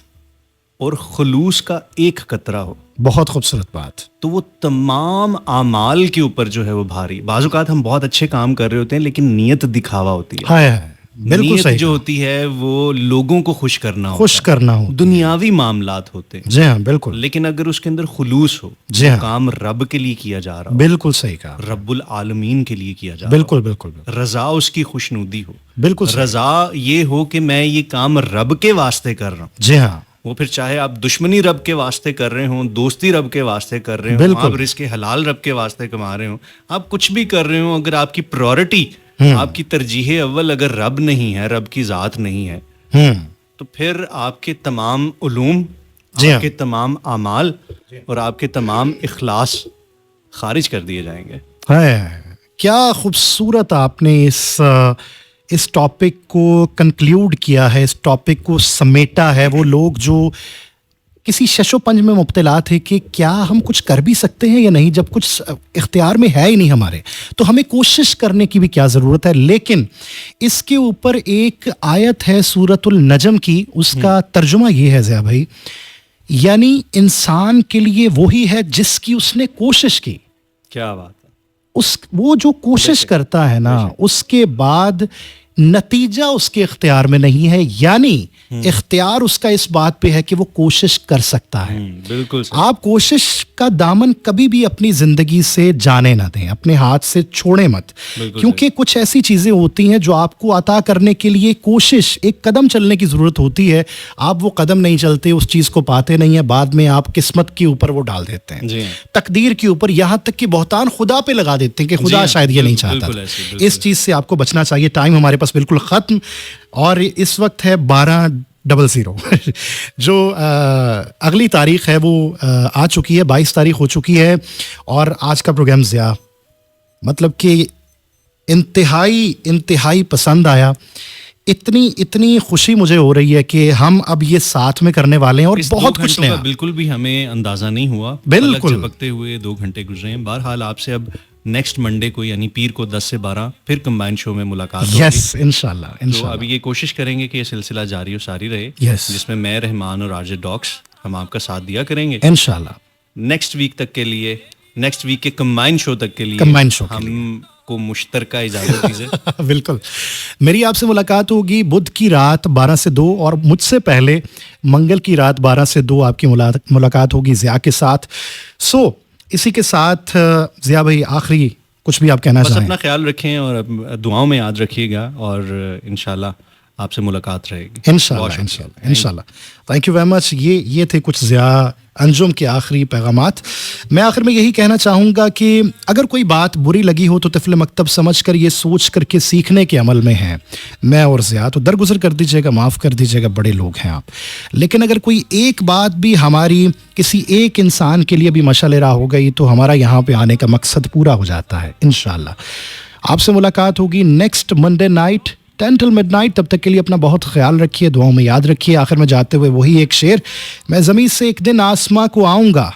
और खुलूस का एक कतरा हो, बहुत खूबसूरत बात। तो वो तमाम आमाल के ऊपर जो है वो भारी। बाज़-औक़ात हम बहुत अच्छे काम कर रहे होते हैं लेकिन नीयत दिखावा होती है। हाय, बिल्कुल नीयत सही जो होती है वो लोगों को खुश करना होता खुश है, करना हो, दुनियावी मामलात होते हैं। जी हाँ, बिल्कुल, लेकिन अगर उसके अंदर खुलूस हो, जी वो हाँ। काम रब के लिए किया जा रहा हो, बिल्कुल सही कहा, रब्बुल आलमीन के लिए किया जा रहा बिल्कुल बिल्कुल हो, रजा उसकी खुशनुदी हो, बिल्कुल सही। रजा ये हो कि मैं ये काम रब के वास्ते कर रहा हूँ। जी हाँ, वो फिर चाहे आप दुश्मनी रब के वास्ते कर रहे हो, दोस्ती रब के वास्ते कर रहे हो, बिल्कुल। आप रिस्क हलाल रब के वास्ते कमा रहे हो, आप कुछ भी कर रहे हो, अगर आपकी प्रायोरिटी, आपकी तरजीह अव्वल अगर रब नहीं है, रब की ज़ात नहीं है, तो फिर आपके तमाम उलूम, जी हाँ। आपके तमाम आमाल और आपके तमाम इखलास खारिज कर दिए जाएंगे। है, क्या खूबसूरत आपने इस टॉपिक को कंक्लूड किया है, इस टॉपिक को समेटा है। वो लोग जो किसी शशोपंज में मुब्तला थे कि क्या हम कुछ कर भी सकते हैं या नहीं, जब कुछ इख्तियार में है ही नहीं हमारे, तो हमें कोशिश करने की भी क्या ज़रूरत है। लेकिन इसके ऊपर एक आयत है सूरतुल नजम की, उसका तर्जुमा ये है ज़िया भाई, यानी इंसान के लिए वही है जिसकी उसने कोशिश की। क्या बात है। वो जो कोशिश करता है ना, उसके बाद नतीजा उसके इख्तियार में नहीं है, यानी इख्तियार उसका इस बात पे है कि वो कोशिश कर सकता है। बिल्कुल सही। आप कोशिश का दामन कभी भी अपनी जिंदगी से जाने ना दें, अपने हाथ से छोड़े मत, क्योंकि कुछ ऐसी चीजें होती हैं जो आपको अता करने के लिए कोशिश, एक कदम चलने की जरूरत होती है। आप वो कदम नहीं चलते, उस चीज को पाते नहीं है, बाद में आप किस्मत के ऊपर वो डाल देते हैं, तकदीर के ऊपर, यहां तक कि बहुतान खुदा पे लगा देते हैं कि खुदा शायद ये नहीं चाहता था। इस चीज से आपको बचना चाहिए। टाइम हमारे पास बिल्कुल खत्म, और इस वक्त है 12:00 जो अगली तारीख है वो आ चुकी है, 22 तारीख हो चुकी है। और आज का प्रोग्राम ज़िया मतलब कि इंतहाई पसंद आया। इतनी खुशी मुझे हो रही है कि हम अब ये साथ में करने वाले हैं, और बहुत कुछ नया, बिल्कुल भी हमें अंदाजा नहीं हुआ, बिल्कुल झपकते हुए 2 घंटे गुजरे हैं। बहरहाल आपसे अब नेक्स्ट मंडे को यानी पीर को 10 से 12 फिर कंबाइंड शो में मुलाकात होगी। यस, इंशाल्लाह। तो अभी ये कोशिश करेंगे कि ये सिलसिला जारी और सारी रहे, जिसमें मैं, रहमान और आरजे डॉक्स हम आपका साथ दिया करेंगे इंशाल्लाह। नेक्स्ट वीक तक के लिए, नेक्स्ट वीक के कंबाइंड शो तक के लिए हमको मुश्तरका इजाजत दीजिए। बिल्कुल, मेरी आपसे मुलाकात होगी बुध की रात 12 से 2, और मुझसे पहले मंगल की रात 12 से 2 आपकी मुलाकात होगी ज़िया के साथ। इसी के साथ ज़िया भाई, आखिरी कुछ भी आप कहना चाहें? बस अपना ख्याल रखें और दुआओं में याद रखिएगा, और इंशाल्लाह आपसे मुलाकात रहेगी इंशाल्लाह। Thank you very much. ये थे कुछ ज़िया अंजुम के आखिरी पैगामात। मैं आखिर में यही कहना चाहूँगा कि अगर कोई बात बुरी लगी हो तो तिफ़्ल मकतब समझ कर, ये सोच करके सीखने के अमल में है मैं और ज़िया, तो दरगुजर कर दीजिएगा, माफ़ कर दीजिएगा, बड़े लोग हैं आप। लेकिन अगर कोई एक बात भी हमारी किसी एक इंसान के लिए भी मशाल राह हो गई तो हमारा यहाँ पे आने का मकसद पूरा हो जाता है इंशाल्लाह। आपसे मुलाकात होगी next Monday night 10 till midnight। तब तक के लिए अपना बहुत ख्याल रखिए, दुआओं में याद रखिए। आखिर में जाते हुए वही एक शेर, मैं ज़मीन से एक दिन आसमां को आऊँगा,